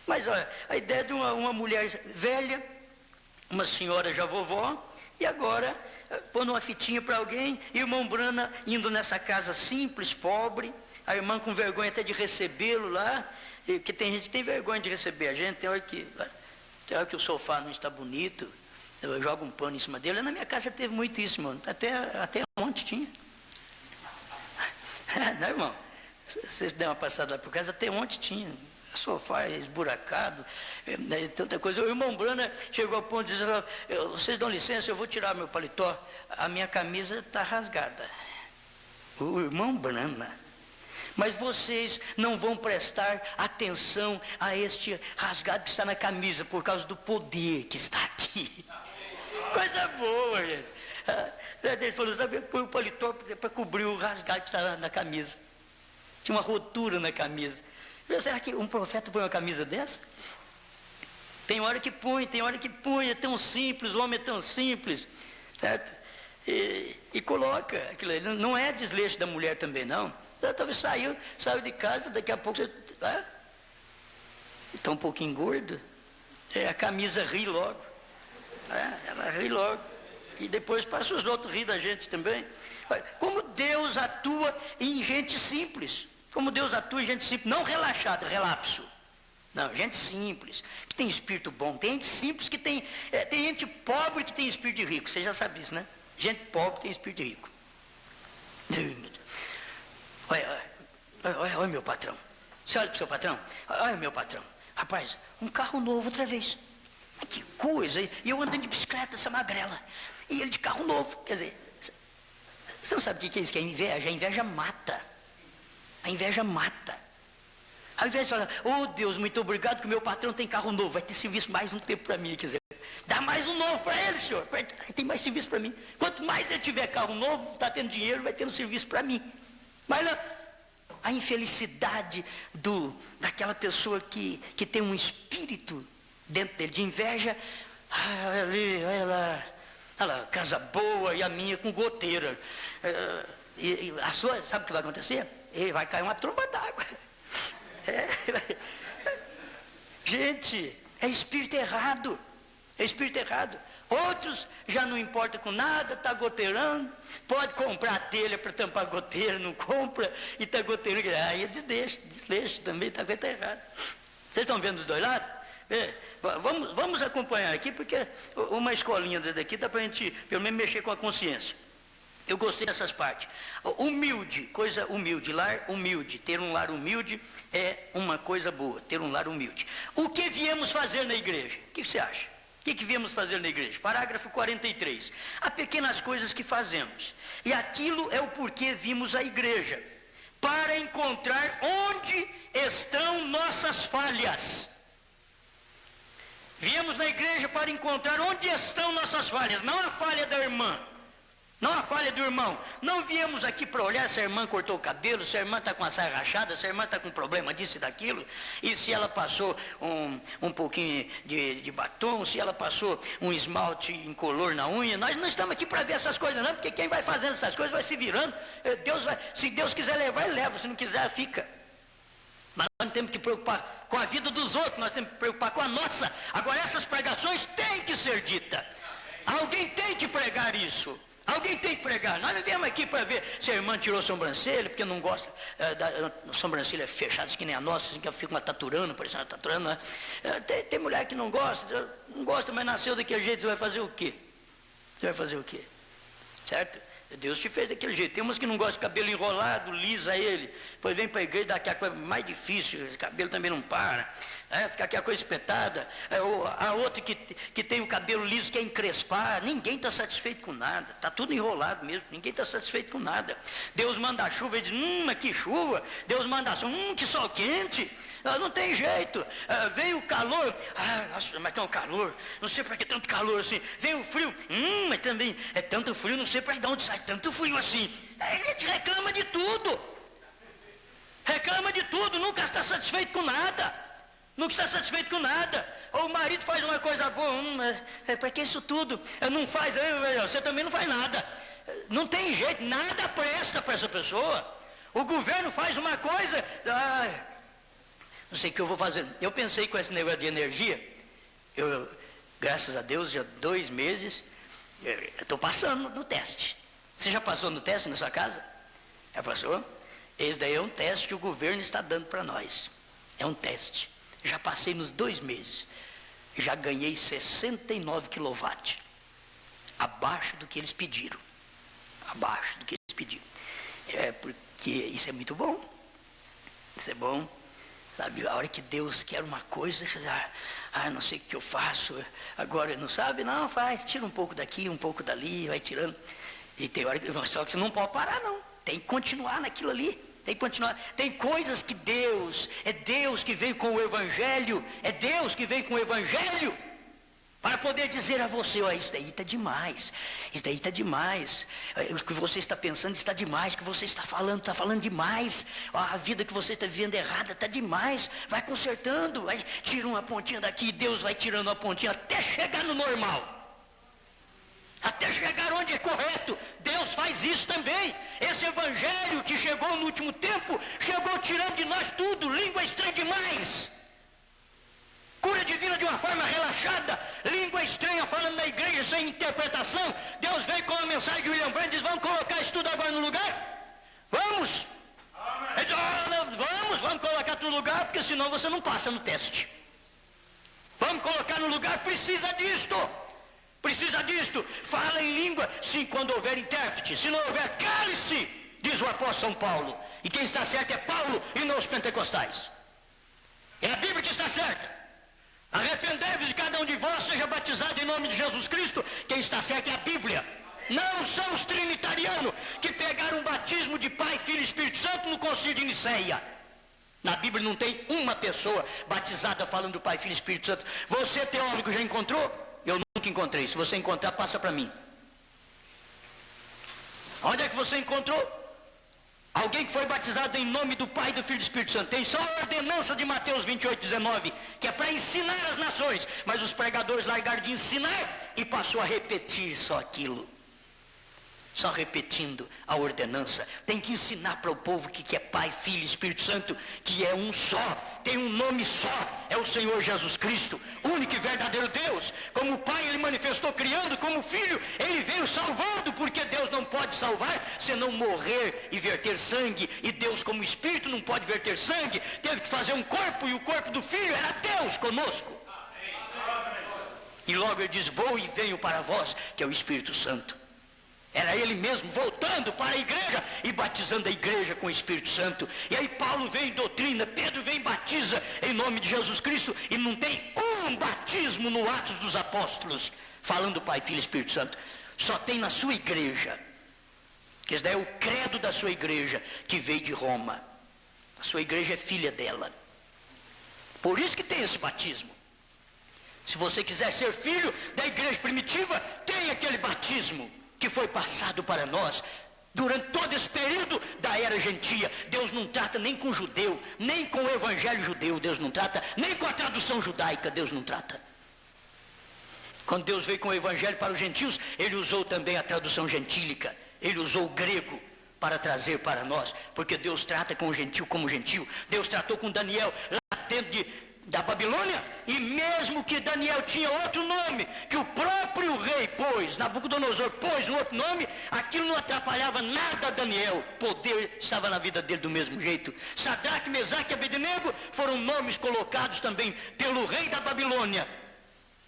Mas olha, a ideia de uma mulher velha, uma senhora já vovó, e agora, pondo uma fitinha para alguém, irmão Brana indo nessa casa simples, pobre, a irmã com vergonha até de recebê-lo lá, que tem gente que tem vergonha de receber a gente, tem hora que o sofá não está bonito, eu jogo um pano em cima dele. Na minha casa teve muito isso, mano, até ontem tinha. Não, irmão, vocês deram uma passada lá por casa, até ontem tinha. Sofá esburacado, tanta coisa. O irmão Brana chegou ao ponto de dizer, vocês dão licença, eu vou tirar meu paletó, a minha camisa está rasgada. O irmão Brana, mas vocês não vão prestar atenção a este rasgado que está na camisa, por causa do poder que está aqui. Coisa boa, gente. Ele falou, sabe, põe o paletó para cobrir o rasgado que está na camisa. Tinha uma rotura na camisa. Será que um profeta põe uma camisa dessa? Tem hora que põe, é tão simples, o homem é tão simples, certo? E coloca aquilo aí. Não é desleixo da mulher também, não. Talvez saiu de casa, daqui a pouco você está um pouquinho gordo, a camisa ri logo, ela ri logo, e depois passa os outros rir da gente também. Como Deus atua em gente simples. Como Deus atua em gente simples, não relaxado, relapso. Não, gente simples, que tem espírito bom. Tem gente simples que tem gente pobre que tem espírito de rico. Você já sabe disso, né? Gente pobre tem espírito de rico. Olha meu patrão. Você olha para o seu patrão? Olha meu patrão. Rapaz, um carro novo outra vez. Mas que coisa. E eu andando de bicicleta, essa magrela. E ele de carro novo. Quer dizer, você não sabe o que é isso que é inveja? A inveja mata. A inveja mata. Ao invés de falar, Deus, muito obrigado que o meu patrão tem carro novo, vai ter serviço mais um tempo para mim, quer dizer, dá mais um novo para ele, senhor, tem mais serviço para mim. Quanto mais ele tiver carro novo, está tendo dinheiro, vai tendo serviço para mim. Mas a infelicidade daquela pessoa que tem um espírito dentro dele de inveja, olha lá, casa boa e a minha com goteira. E a sua, sabe o que vai acontecer? Vai cair uma tromba d'água. Gente, é espírito errado. É espírito errado. Outros já não importa com nada, está goteirando. Pode comprar a telha para tampar a goteira, não compra e está goteirando. Aí é desleixo também, está errado. Vocês estão vendo os dois lados? Vamos acompanhar aqui, porque uma escolinha daqui dá para a gente, pelo menos, mexer com a consciência. Eu gostei dessas partes. Humilde, coisa humilde, lar humilde. Ter um lar humilde é uma coisa boa, ter um lar humilde. O que viemos fazer na igreja? O que você acha? O que viemos fazer na igreja? Parágrafo 43. Há pequenas coisas que fazemos. E aquilo é o porquê vimos à igreja. Para encontrar onde estão nossas falhas. Viemos na igreja para encontrar onde estão nossas falhas. Não a falha da irmã. Não a falha do irmão. Não viemos aqui para olhar se a irmã cortou o cabelo, se a irmã está com a saia rachada, se a irmã está com problema disso e daquilo, e se ela passou um pouquinho de batom, se ela passou um esmalte incolor na unha. Nós não estamos aqui para ver essas coisas não, porque quem vai fazendo essas coisas vai se virando. Se Deus quiser levar, ele leva, se não quiser, fica. Mas nós não temos que preocupar com a vida dos outros, nós temos que preocupar com a nossa. Agora essas pregações têm que ser ditas. Alguém tem que pregar isso. Alguém tem que pregar. Nós não viemos aqui para ver se a irmã tirou sobrancelha, porque não gosta da sobrancelha fechada, que nem a nossa, assim, que fica uma taturana, parecendo uma taturana. Né? Tem mulher que não gosta, mas nasceu daquele jeito, você vai fazer o quê? Você vai fazer o quê? Certo? Deus te fez daquele jeito. Tem umas que não gostam de cabelo enrolado, lisa ele. Depois vem para a igreja, dá aquela coisa mais difícil, o cabelo também não para. Fica aquela coisa espetada. A outra que tem o cabelo liso, quer encrespar. Ninguém está satisfeito com nada. Está tudo enrolado mesmo. Ninguém está satisfeito com nada. Deus manda a chuva e diz, mas que chuva. Deus manda a sol, que sol quente. Não tem jeito. Vem o calor. Nossa, mas tem um calor. Não sei para que tanto calor assim. Vem o frio. Mas também é tanto frio, não sei para de onde sai tanto frio assim. A gente reclama de tudo. Reclama de tudo. Nunca está satisfeito com nada. Nunca está satisfeito com nada. Ou o marido faz uma coisa boa. Para que isso tudo? Não faz. Você também não faz nada. Não tem jeito. Nada presta para essa pessoa. O governo faz uma coisa. Não sei o que eu vou fazer. Eu pensei com esse negócio de energia. Graças a Deus, já 2 meses, eu estou passando no teste. Você já passou no teste na sua casa? Já passou? Esse daí é um teste que o governo está dando para nós. É um teste. Já passei nos 2 meses. Já ganhei 69 kW. Abaixo do que eles pediram. Abaixo do que eles pediram. Porque isso é muito bom. Isso é bom. Sabe, a hora que Deus quer uma coisa, você diz, não sei o que eu faço. Agora não sabe? Não, faz. Tira um pouco daqui, um pouco dali, vai tirando. E tem hora que só que você não pode parar, não. Tem que continuar naquilo ali. Tem que continuar. Tem coisas que é Deus que vem com o Evangelho, é Deus que vem com o Evangelho, para poder dizer a você, isso daí está demais, isso daí está demais, o que você está pensando está demais, o que você está falando demais, a vida que você está vivendo errada está demais, vai consertando, tira uma pontinha daqui, Deus vai tirando uma pontinha até chegar no normal. Até chegar onde é correto. Deus faz isso também. Esse evangelho que chegou no último tempo, chegou tirando de nós tudo, língua estranha demais, cura divina de uma forma relaxada, língua estranha falando na igreja sem interpretação. Deus veio com a mensagem de William Branham e diz, vamos colocar isso tudo agora no lugar? Vamos! Ele diz, vamos colocar tudo no lugar, porque senão você não passa no teste. Vamos colocar no lugar, precisa disto. Precisa disto. Fala em língua, sim, quando houver intérprete. Se não houver, cale-se, diz o apóstolo São Paulo. E quem está certo é Paulo e não os pentecostais. É a Bíblia que está certa. Arrependei-vos de cada um de vós, seja batizado em nome de Jesus Cristo. Quem está certo é a Bíblia. Não são os trinitarianos que pegaram o batismo de Pai, Filho e Espírito Santo no concílio de Niceia. Na Bíblia não tem uma pessoa batizada falando do Pai, Filho e Espírito Santo. Você, teólogo, já encontrou? Eu nunca encontrei. Se você encontrar, passa para mim. Onde é que você encontrou? Alguém que foi batizado em nome do Pai, do Filho e do Espírito Santo. Tem só a ordenança de Mateus 28:19, que é para ensinar as nações. Mas os pregadores largaram de ensinar e passou a repetir só aquilo. Só repetindo a ordenança. Tem que ensinar para o povo que é Pai, Filho e Espírito Santo, que é um só, tem um nome só, é o Senhor Jesus Cristo, único e verdadeiro Deus. Como o Pai ele manifestou criando, como o Filho ele veio salvando, porque Deus não pode salvar senão morrer e verter sangue, e Deus como Espírito não pode verter sangue, teve que fazer um corpo, e o corpo do Filho era Deus conosco. E logo ele diz, vou e venho para vós, que é o Espírito Santo. Era ele mesmo voltando para a igreja e batizando a igreja com o Espírito Santo. E aí Paulo vem em doutrina, Pedro vem e batiza em nome de Jesus Cristo. E não tem um batismo no Atos dos Apóstolos falando Pai, Filho e Espírito Santo. Só tem na sua igreja. Que esse daí é o credo da sua igreja que veio de Roma. A sua igreja é filha dela. Por isso que tem esse batismo. Se você quiser ser filho da igreja primitiva, tem aquele batismo. que foi passado para nós durante todo esse período da era gentia. Deus não trata nem com judeu, nem com o evangelho judeu, Deus não trata, nem com a tradução judaica, Deus não trata. Quando Deus veio com o evangelho para os gentios, ele usou também a tradução gentílica, ele usou o grego para trazer para nós, porque Deus trata com o gentil como gentil. Deus tratou com Daniel lá dentro da Babilônia, e mesmo que Daniel tinha outro nome, que o próprio rei pôs, Nabucodonosor pôs um outro nome, aquilo não atrapalhava nada a Daniel, poder estava na vida dele do mesmo jeito. Sadraque, Mesaque e Abednego foram nomes colocados também pelo rei da Babilônia,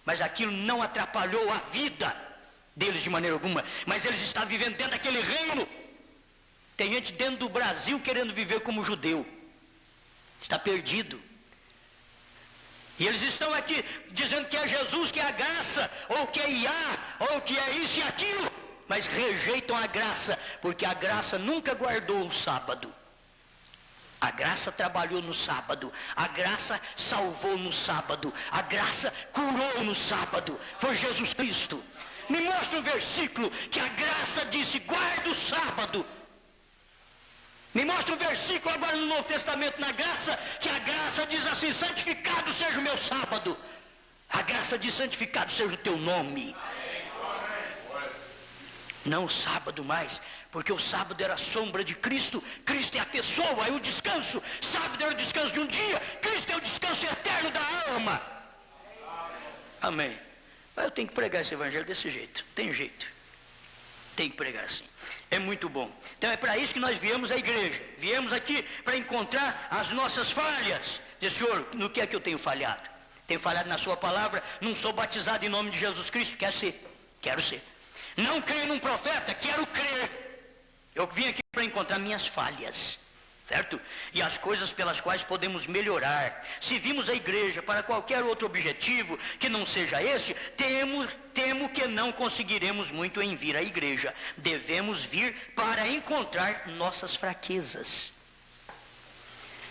mas aquilo não atrapalhou a vida deles de maneira alguma, mas eles estavam vivendo dentro daquele reino. Tem gente dentro do Brasil querendo viver como judeu, está perdido. E eles estão aqui dizendo que é Jesus, que é a graça, ou que é Iá, ou que é isso e aquilo, mas rejeitam a graça, porque a graça nunca guardou o sábado. A graça trabalhou no sábado, a graça salvou no sábado, a graça curou no sábado, foi Jesus Cristo. Me mostra um versículo que a graça disse, guarda o sábado. Me mostra um versículo agora no Novo Testamento, na graça, que a graça diz assim, santificado seja o meu sábado. A graça diz, santificado seja o teu nome. Não o sábado mais, porque o sábado era a sombra de Cristo, Cristo é a pessoa, é o descanso. Sábado era o descanso de um dia, Cristo é o descanso eterno da alma. Amém. Mas eu tenho que pregar esse evangelho desse jeito, tem jeito. Tem que pregar assim. É muito bom. Então é para isso que nós viemos à igreja. Viemos aqui para encontrar as nossas falhas. Diz, Senhor, no que é que eu tenho falhado? Tenho falhado na sua palavra, não sou batizado em nome de Jesus Cristo, quero ser. Não creio num profeta, quero crer. Eu vim aqui para encontrar minhas falhas, certo? E as coisas pelas quais podemos melhorar. Se vimos a igreja para qualquer outro objetivo que não seja esse, temo que não conseguiremos muito em vir à igreja. Devemos vir para encontrar nossas fraquezas.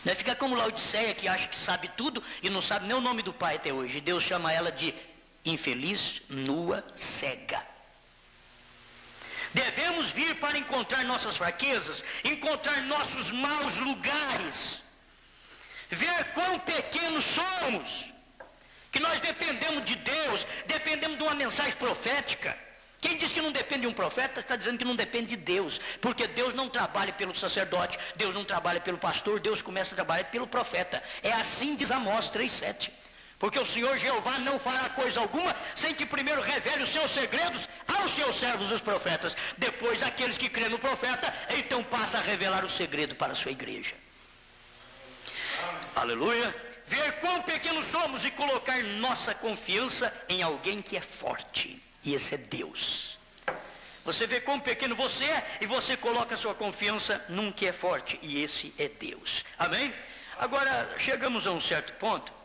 Não é ficar como Laodiceia, que acha que sabe tudo e não sabe nem o nome do pai até hoje. Deus chama ela de infeliz, nua, cega. Devemos vir para encontrar nossas fraquezas, encontrar nossos maus lugares, ver quão pequenos somos, que nós dependemos de Deus, dependemos de uma mensagem profética. Quem diz que não depende de um profeta, está dizendo que não depende de Deus, porque Deus não trabalha pelo sacerdote, Deus não trabalha pelo pastor, Deus começa a trabalhar pelo profeta. É assim diz Amós 3,7. Porque o Senhor Jeová não fará coisa alguma sem que primeiro revele os seus segredos aos seus servos os profetas. Depois aqueles que crêem no profeta, então passa a revelar o segredo para a sua igreja. Aleluia. Ver quão pequenos somos e colocar nossa confiança em alguém que é forte. E esse é Deus. Você vê quão pequeno você é e você coloca a sua confiança num que é forte. E esse é Deus. Amém? Agora, chegamos a um certo ponto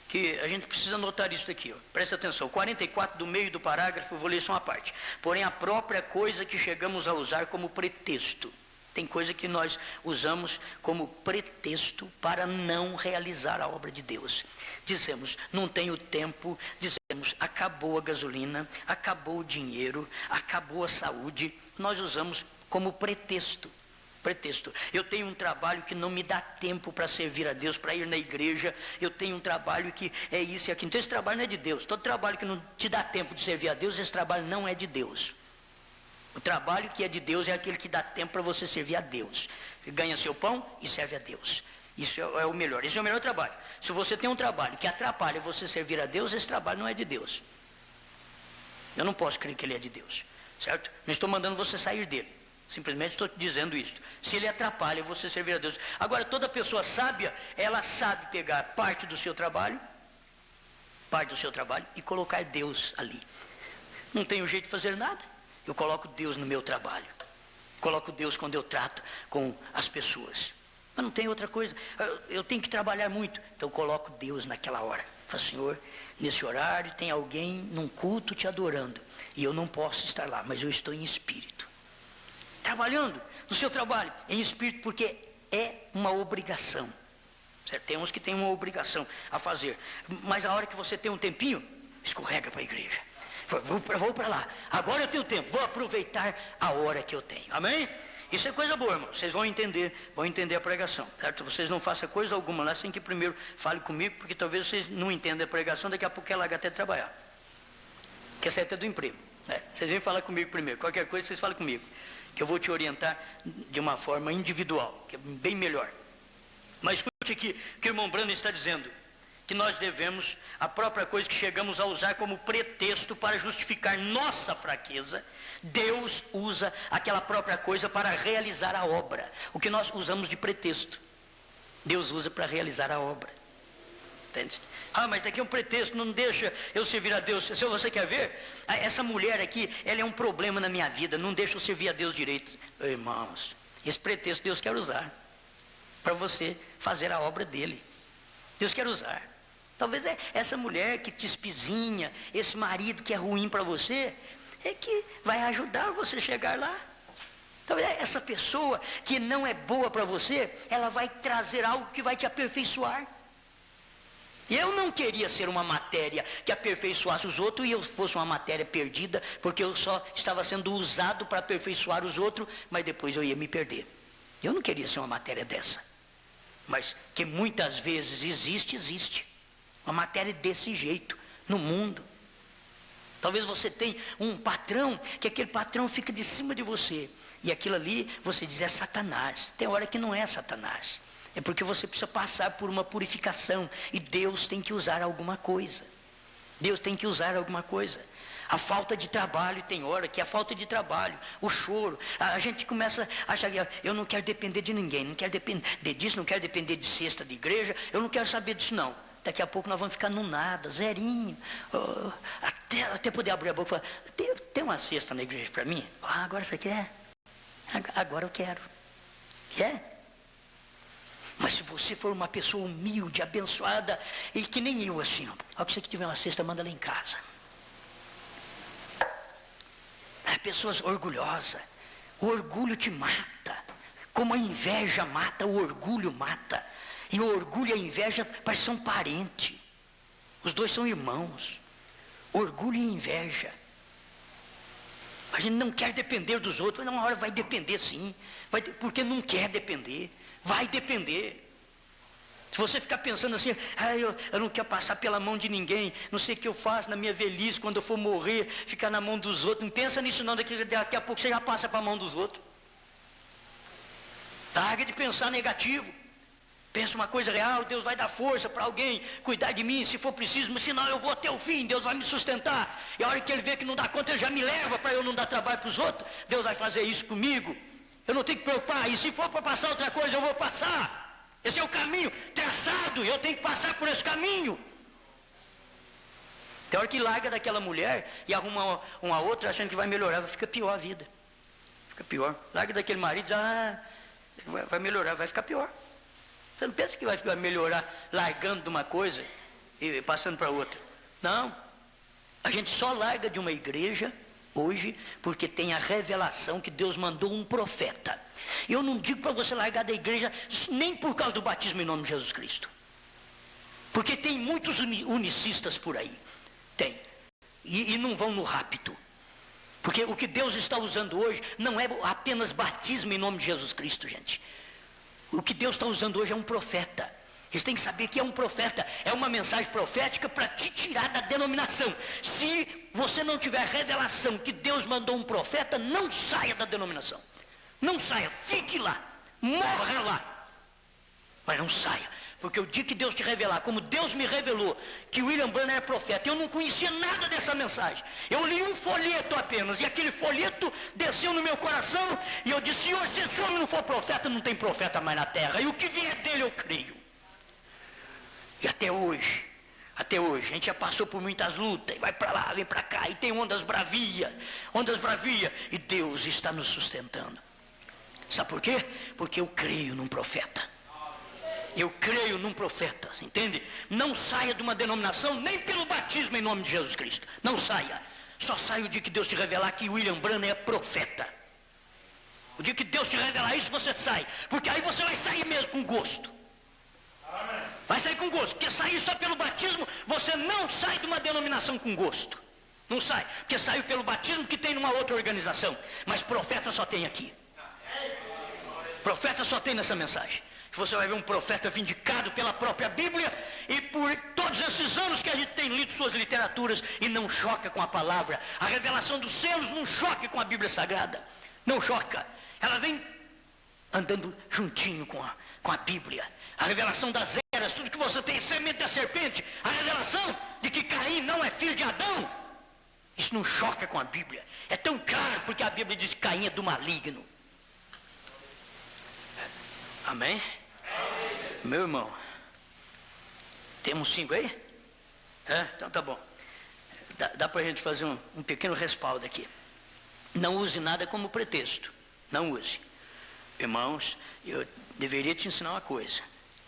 que a gente precisa notar isso daqui, ó. Presta atenção, 44 do meio do parágrafo, eu vou ler só uma parte. Porém, a própria coisa que chegamos a usar como pretexto. Tem coisa que nós usamos como pretexto para não realizar a obra de Deus. Dizemos, não tenho tempo, dizemos, acabou a gasolina, acabou o dinheiro, acabou a saúde. Nós usamos como pretexto. Eu tenho um trabalho que não me dá tempo para servir a Deus, para ir na igreja. Eu tenho um trabalho que é isso e aquilo. Então esse trabalho não é de Deus. Todo trabalho que não te dá tempo de servir a Deus, esse trabalho não é de Deus. O trabalho que é de Deus é aquele que dá tempo para você servir a Deus. Ganha seu pão e serve a Deus. Isso é o melhor. Esse é o melhor trabalho. Se você tem um trabalho que atrapalha você servir a Deus, esse trabalho não é de Deus. Eu não posso crer que ele é de Deus, certo? Não estou mandando você sair dele. Simplesmente estou dizendo isso. Se ele atrapalha você servir a Deus. Agora, toda pessoa sábia, ela sabe pegar parte do seu trabalho e colocar Deus ali. Não tenho jeito de fazer nada, eu coloco Deus no meu trabalho. Coloco Deus quando eu trato com as pessoas. Mas não tem outra coisa. Eu tenho que trabalhar muito, então eu coloco Deus naquela hora. Falo, Senhor, nesse horário tem alguém num culto te adorando. E eu não posso estar lá, mas eu estou em espírito. Trabalhando no seu trabalho em espírito, porque é uma obrigação, certo? Tem uns que têm uma obrigação a fazer, mas a hora que você tem um tempinho, escorrega para a igreja, Vou para lá. Agora eu tenho tempo. Vou aproveitar a hora que eu tenho. Amém? Isso é coisa boa, irmão. Vocês vão entender a pregação, certo? Vocês não façam coisa alguma lá sem que primeiro fale comigo, porque talvez vocês não entendam a pregação, daqui a pouco ela larga até trabalhar. Que essa é até do emprego. Né? Vocês vêm falar comigo primeiro. Qualquer coisa, vocês falam comigo. Que eu vou te orientar de uma forma individual, que é bem melhor. Mas escute aqui o que o irmão Branham está dizendo. Que nós devemos, a própria coisa que chegamos a usar como pretexto para justificar nossa fraqueza, Deus usa aquela própria coisa para realizar a obra. O que nós usamos de pretexto, Deus usa para realizar a obra. Entende? Mas daqui é um pretexto, não deixa eu servir a Deus. Se você quer ver, essa mulher aqui, ela é um problema na minha vida, não deixa eu servir a Deus direito. Irmãos, esse pretexto Deus quer usar para você fazer a obra dele. Deus quer usar. Talvez essa mulher que te espizinha, esse marido que é ruim para você, é que vai ajudar você a chegar lá. Talvez essa pessoa que não é boa para você, ela vai trazer algo que vai te aperfeiçoar. Eu não queria ser uma matéria que aperfeiçoasse os outros e eu fosse uma matéria perdida, porque eu só estava sendo usado para aperfeiçoar os outros, mas depois eu ia me perder. Eu não queria ser uma matéria dessa. Mas que muitas vezes existe. Uma matéria desse jeito, no mundo. Talvez você tenha um patrão, que aquele patrão fica de cima de você. E aquilo ali, você diz, é Satanás. Tem hora que não é Satanás. É porque você precisa passar por uma purificação. E Deus tem que usar alguma coisa. Deus tem que usar alguma coisa. A falta de trabalho, tem hora que a falta de trabalho, o choro, a gente começa a achar, eu não quero depender de ninguém, não quero depender disso, não quero depender de cesta de igreja, eu não quero saber disso não. Daqui a pouco nós vamos ficar no nada, zerinho, até poder abrir a boca e falar, tem uma cesta na igreja para mim? Agora você quer? Agora eu quero. Quer? Mas se você for uma pessoa humilde, abençoada, e que nem eu assim, ó que você que tiver uma cesta, manda lá em casa. Pessoas orgulhosas, o orgulho te mata, como a inveja mata, o orgulho mata. E o orgulho e a inveja parecem são parentes. Os dois são irmãos. Orgulho e inveja. A gente não quer depender dos outros. Uma hora vai depender sim. Porque não quer depender. Vai depender. Se você ficar pensando assim, eu não quero passar pela mão de ninguém, não sei o que eu faço na minha velhice, quando eu for morrer, ficar na mão dos outros. Não pensa nisso não, daqui a pouco você já passa para a mão dos outros. Larga de pensar negativo. Pensa uma coisa real, Deus vai dar força para alguém cuidar de mim, se for preciso, mas senão eu vou até o fim, Deus vai me sustentar. E a hora que Ele vê que não dá conta, Ele já me leva para eu não dar trabalho para os outros. Deus vai fazer isso comigo. Eu não tenho que preocupar, e se for para passar outra coisa, eu vou passar. Esse é o caminho traçado, eu tenho que passar por esse caminho. Tem hora que larga daquela mulher e arruma uma outra achando que vai melhorar, fica pior a vida. Fica pior. Larga daquele marido, vai melhorar, vai ficar pior. Você não pensa que vai melhorar largando de uma coisa e passando para outra. Não. A gente só larga de uma igreja hoje porque tem a revelação que Deus mandou um profeta. Eu não digo para você largar da igreja nem por causa do batismo em nome de Jesus Cristo. Porque tem muitos unicistas por aí. Tem. E não vão no rapto. Porque o que Deus está usando hoje não é apenas batismo em nome de Jesus Cristo, gente. O que Deus está usando hoje é um profeta. Eles têm que saber que é um profeta. É uma mensagem profética para te tirar da denominação. Se você não tiver revelação que Deus mandou um profeta, não saia da denominação. Não saia, fique lá. Morra lá. Mas não saia. Porque o dia que Deus te revelar, como Deus me revelou, que William Branham era profeta, eu não conhecia nada dessa mensagem. Eu li um folheto apenas, e aquele folheto desceu no meu coração, e eu disse, Senhor, se esse homem não for profeta, não tem profeta mais na terra, e o que vier dele eu creio. E até hoje, a gente já passou por muitas lutas, vai para lá, vem para cá, e tem ondas bravias, e Deus está nos sustentando. Sabe por quê? Porque eu creio num profeta. Eu creio num profeta, entende? Não saia de uma denominação nem pelo batismo em nome de Jesus Cristo. Não saia. Só saia o dia que Deus te revelar que William Branham é profeta. O dia que Deus te revelar isso, você sai. Porque aí você vai sair mesmo com gosto. Vai sair com gosto. Porque sair só pelo batismo, você não sai de uma denominação com gosto. Não sai, porque saiu pelo batismo que tem numa outra organização. Mas profeta só tem aqui. Profeta só tem nessa mensagem. Você vai ver um profeta vindicado pela própria Bíblia e por todos esses anos que a gente tem lido suas literaturas e não choca com a palavra. A revelação dos selos não choca com a Bíblia Sagrada. Não choca. Ela vem andando juntinho com a Bíblia. A revelação das eras, tudo que você tem, semente da serpente, a revelação de que Caim não é filho de Adão. Isso não choca com a Bíblia. É tão claro porque a Bíblia diz que Caim é do maligno. Amém? Meu irmão, temos 5 aí? Então tá bom. Dá para a gente fazer um pequeno respaldo aqui. Não use nada como pretexto. Não use. Irmãos, eu deveria te ensinar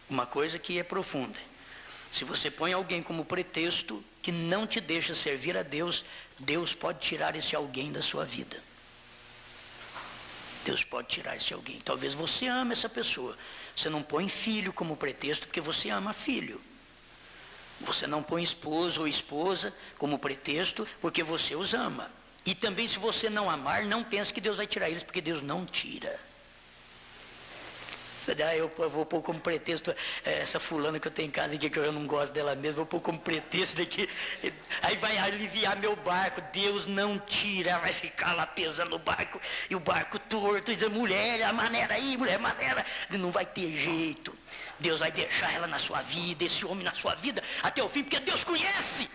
uma coisa que é profunda. Se você põe alguém como pretexto que não te deixa servir a Deus, Deus pode tirar esse alguém da sua vida. Deus pode tirar esse alguém. Talvez você ame essa pessoa. Você não põe filho como pretexto porque você ama filho. Você não põe esposo ou esposa como pretexto porque você os ama. E também, se você não amar, não pense que Deus vai tirar eles, porque Deus não tira. Você diz, eu vou pôr como pretexto essa fulana que eu tenho em casa aqui, que eu não gosto dela mesmo, vou pôr como pretexto daqui, aí vai aliviar meu barco. Deus não tira, vai ficar lá pesando o barco, e o barco torto, e diz, mulher, a maneira aí, mulher, maneira, não vai ter jeito. Deus vai deixar ela na sua vida, esse homem na sua vida, até o fim, porque Deus conhece.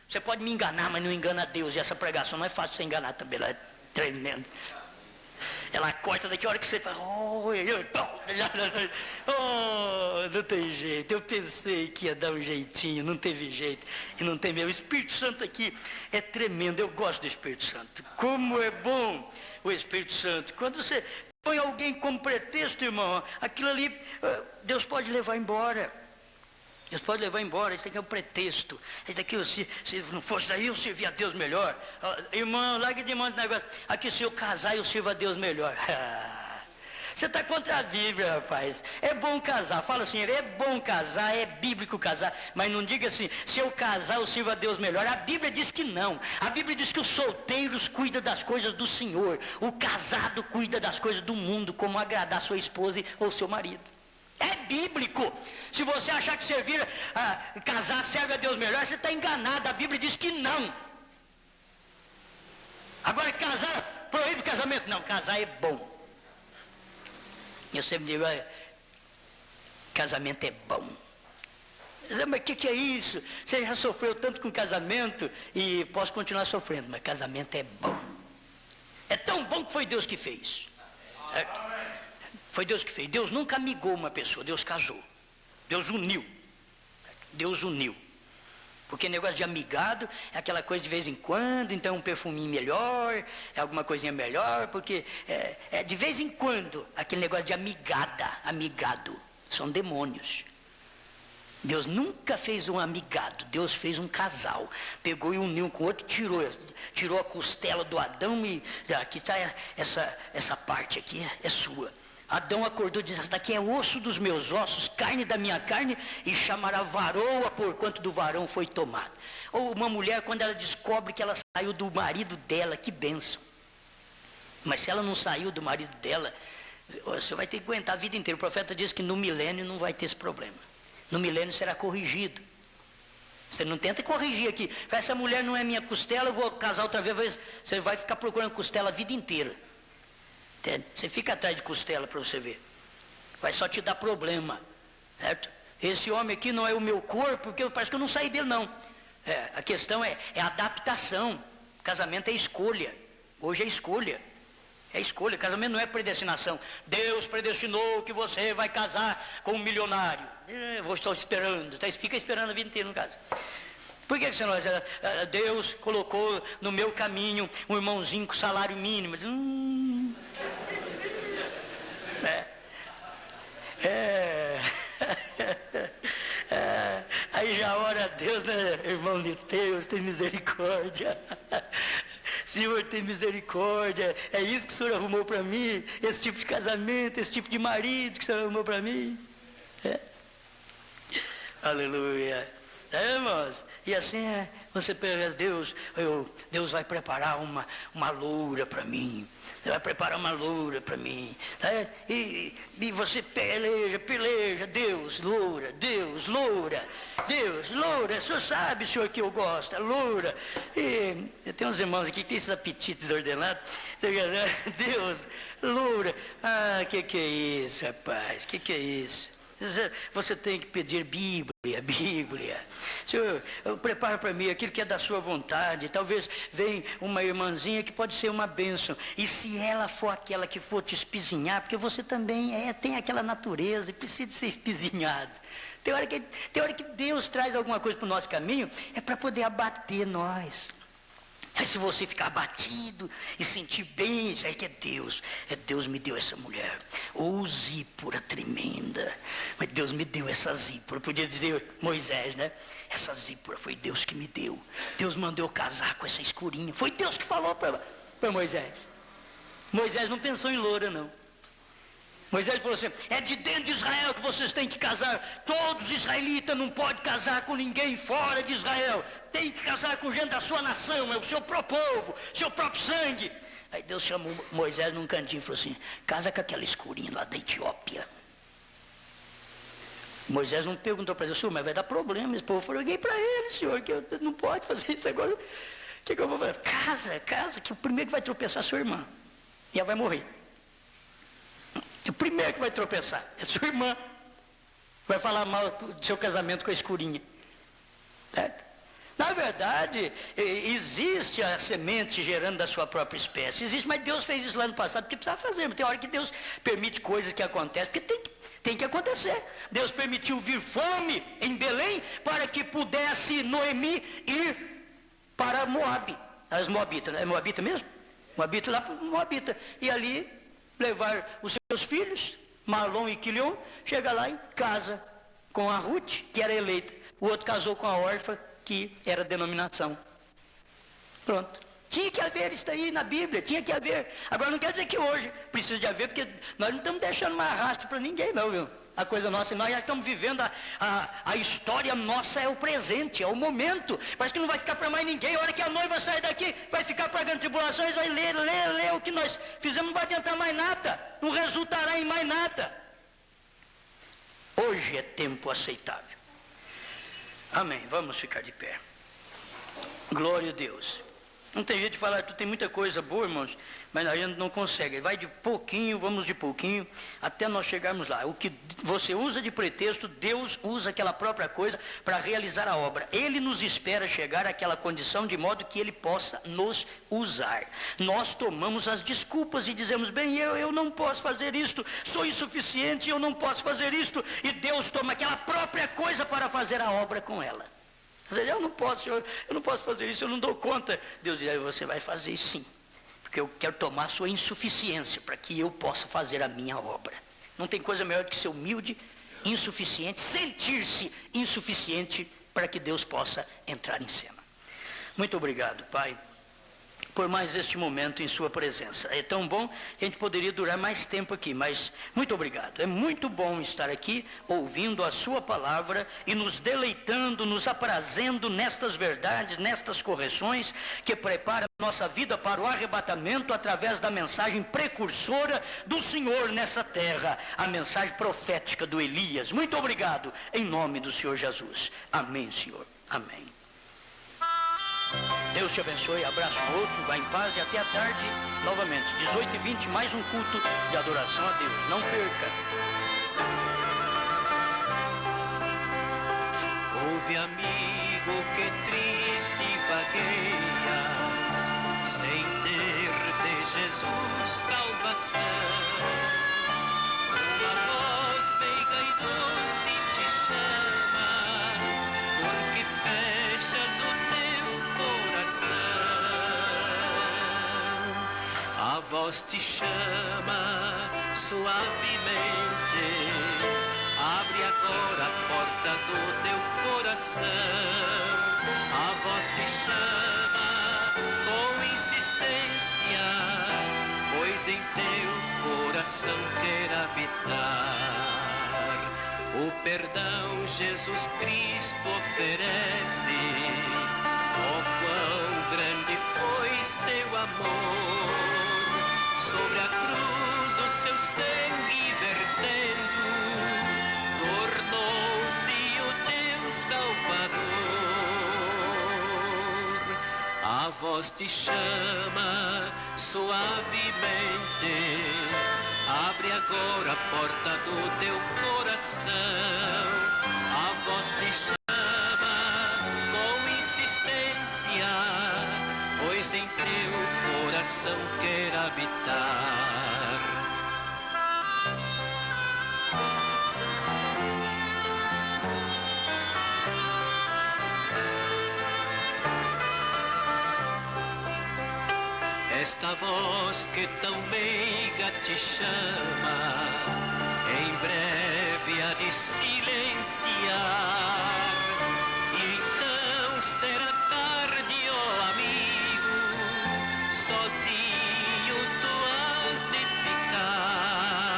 Você pode me enganar, mas não engana Deus, e essa pregação não é fácil de você enganar também, ela é tremenda. Ela corta daqui a hora que você fala, não tem jeito, eu pensei que ia dar um jeitinho, não teve jeito, e não tem mesmo. O Espírito Santo aqui é tremendo, eu gosto do Espírito Santo. Como é bom o Espírito Santo. Quando você põe alguém como pretexto, irmão, aquilo ali, Deus pode levar embora. Deus pode levar embora, isso aqui é um pretexto. Isso aqui, se não fosse daí, eu servia a Deus melhor. Irmão, largue de mão do negócio. Aqui, se eu casar, eu sirvo a Deus melhor. Você está contra a Bíblia, rapaz. É bom casar. Fala assim, é bom casar, é bíblico casar. Mas não diga assim, se eu casar, eu sirvo a Deus melhor. A Bíblia diz que não. A Bíblia diz que os solteiros cuidam das coisas do Senhor. O casado cuida das coisas do mundo, como agradar sua esposa ou seu marido. É bíblico. Se você achar que casar serve a Deus melhor, você está enganado. A Bíblia diz que não. Agora, casar, proíbe o casamento. Não, casar é bom. Eu sempre digo, casamento é bom. Mas o que é isso? Você já sofreu tanto com casamento e posso continuar sofrendo, mas casamento é bom. É tão bom que foi Deus que fez. Certo? Foi Deus que fez. Deus nunca amigou uma pessoa, Deus casou. Deus uniu. Deus uniu. Porque negócio de amigado é aquela coisa de vez em quando, então um perfuminho melhor, é alguma coisinha melhor, porque é de vez em quando aquele negócio de amigado. São demônios. Deus nunca fez um amigado, Deus fez um casal. Pegou e uniu com o outro, tirou a costela do Adão e aqui está essa parte aqui, é sua. Adão acordou e disse, essa daqui é osso dos meus ossos, carne da minha carne, e chamará varoa por quanto do varão foi tomado. Ou uma mulher, quando ela descobre que ela saiu do marido dela, que bênção. Mas se ela não saiu do marido dela, você vai ter que aguentar a vida inteira. O profeta diz que no milênio não vai ter esse problema. No milênio será corrigido. Você não tenta corrigir aqui. Essa mulher não é minha costela, eu vou casar outra vez. Você vai ficar procurando costela a vida inteira. Entende? Você fica atrás de costela para você ver. Vai só te dar problema. Certo? Esse homem aqui não é o meu corpo, porque parece que eu não saí dele, não. A questão é adaptação. Casamento é escolha. Hoje é escolha. É escolha. Casamento não é predestinação. Deus predestinou que você vai casar com um milionário. Eu estou esperando. Fica esperando a vida inteira no caso. Por que você não vai dizer? Deus colocou no meu caminho um irmãozinho com salário mínimo. Aí já ora a Deus, né? Irmão de Deus, tem misericórdia. Senhor, tem misericórdia. É isso que o Senhor arrumou para mim? Esse tipo de casamento, esse tipo de marido que o Senhor arrumou para mim? Aleluia. Irmãos? E assim Você pega Deus, Deus vai preparar uma loura para mim. Você vai preparar uma loura para mim. Né? E você peleja, Deus, loura, Deus, loura, Deus, loura. O senhor sabe, senhor, que eu gosto, loura. E tem uns irmãos aqui que tem esses apetites desordenados. Deus, loura. Ah, que é isso, rapaz? Que é isso? Você tem que pedir Bíblia. Senhor, prepara para mim aquilo que é da sua vontade. Talvez venha uma irmãzinha que pode ser uma bênção. E se ela for aquela que for te espizinhar, porque você também tem aquela natureza e precisa ser espizinhado. Tem hora que Deus traz alguma coisa para o nosso caminho, é para poder abater nós. Aí se você ficar abatido e sentir bem, isso aí que é Deus me deu essa mulher, zípora tremenda, mas Deus me deu essa zípora, podia dizer Moisés, né? Essa zípora foi Deus que me deu, Deus mandou eu casar com essa escurinha, foi Deus que falou para Moisés. Moisés não pensou em loura não. Moisés falou assim, é de dentro de Israel que vocês têm que casar, todos os israelitas não podem casar com ninguém fora de Israel, tem que casar com gente da sua nação, é o seu próprio povo, seu próprio sangue. Aí Deus chamou Moisés num cantinho e falou assim, casa com aquela escurinha lá da Etiópia. Moisés não perguntou para Deus, senhor, mas vai dar problema, esse povo falou, eu liguei para ele, senhor, que não pode fazer isso agora, o que eu vou fazer? Casa, que o primeiro que vai tropeçar é sua irmã, e ela vai morrer. O primeiro que vai tropeçar é sua irmã. Vai falar mal do seu casamento com a escurinha. Certo? Na verdade, existe a semente gerando da sua própria espécie. Existe, mas Deus fez isso lá no passado, porque precisava fazer. Mas tem hora que Deus permite coisas que acontecem, porque tem que acontecer. Deus permitiu vir fome em Belém para que pudesse Noemi ir para Moabe. As Moabitas, é Moabita mesmo? Moabita lá para Moabita. E ali levar os seus filhos, Malom e Quilion, chega lá e casa com a Ruth, que era eleita. O outro casou com a órfã, que era denominação. Pronto. Tinha que haver isso aí na Bíblia, tinha que haver. Agora não quer dizer que hoje precisa de haver, porque nós não estamos deixando mais rastro para ninguém, não, viu? A coisa nossa, nós já estamos vivendo a história nossa, é o presente, é o momento. Parece que não vai ficar para mais ninguém. A hora que a noiva sair daqui, vai ficar pagando tribulações, vai ler o que nós fizemos, não vai adiantar mais nada, não resultará em mais nada. Hoje é tempo aceitável. Amém. Vamos ficar de pé. Glória a Deus. Não tem jeito de falar, tu tem muita coisa boa, irmãos, mas a gente não consegue. Vai de pouquinho, vamos de pouquinho, até nós chegarmos lá. O que você usa de pretexto, Deus usa aquela própria coisa para realizar a obra. Ele nos espera chegar àquela condição de modo que Ele possa nos usar. Nós tomamos as desculpas e dizemos, bem, eu não posso fazer isto, sou insuficiente, eu não posso fazer isto. E Deus toma aquela própria coisa para fazer a obra com ela. Eu não posso, Senhor, eu não posso fazer isso, eu não dou conta. Deus diz, você vai fazer sim, porque eu quero tomar a sua insuficiência para que eu possa fazer a minha obra. Não tem coisa melhor do que ser humilde, insuficiente, sentir-se insuficiente para que Deus possa entrar em cena. Muito obrigado, Pai, por mais este momento em sua presença. É tão bom que a gente poderia durar mais tempo aqui, mas muito obrigado. É muito bom estar aqui ouvindo a sua palavra e nos deleitando, nos aprazendo nestas verdades, nestas correções que prepara a nossa vida para o arrebatamento através da mensagem precursora do Senhor nessa terra, a mensagem profética do Elias. Muito obrigado, em nome do Senhor Jesus. Amém, Senhor. Amém. Deus te abençoe, abraço no outro, vá em paz e até a tarde, novamente, 18h20, mais um culto de adoração a Deus. Não perca.
Ouve, amigo, que triste vagueias, sem ter de Jesus salvação. Uma voz meiga e doce te chama, porque fechas o a voz te chama suavemente, abre agora a porta do teu coração. A voz te chama com insistência, pois em teu coração quer habitar. O perdão Jesus Cristo oferece, quão grande foi seu amor, sobre a cruz o seu sangue vertendo, tornou-se o teu Salvador. A voz te chama suavemente, abre agora a porta do teu coração. A voz te chama com insistência, pois em teu coração quer habitar. Esta voz que tão meiga te chama, em breve há de silenciar, e então será tarde, ó amigo, sozinho tu has de ficar.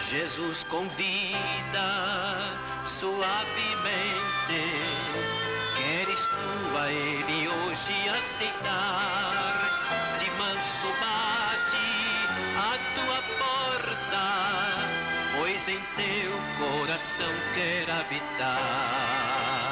Jesus convida suavemente, queres tu a ele hoje aceitar? De manso bate a tua porta, pois em teu coração quer habitar.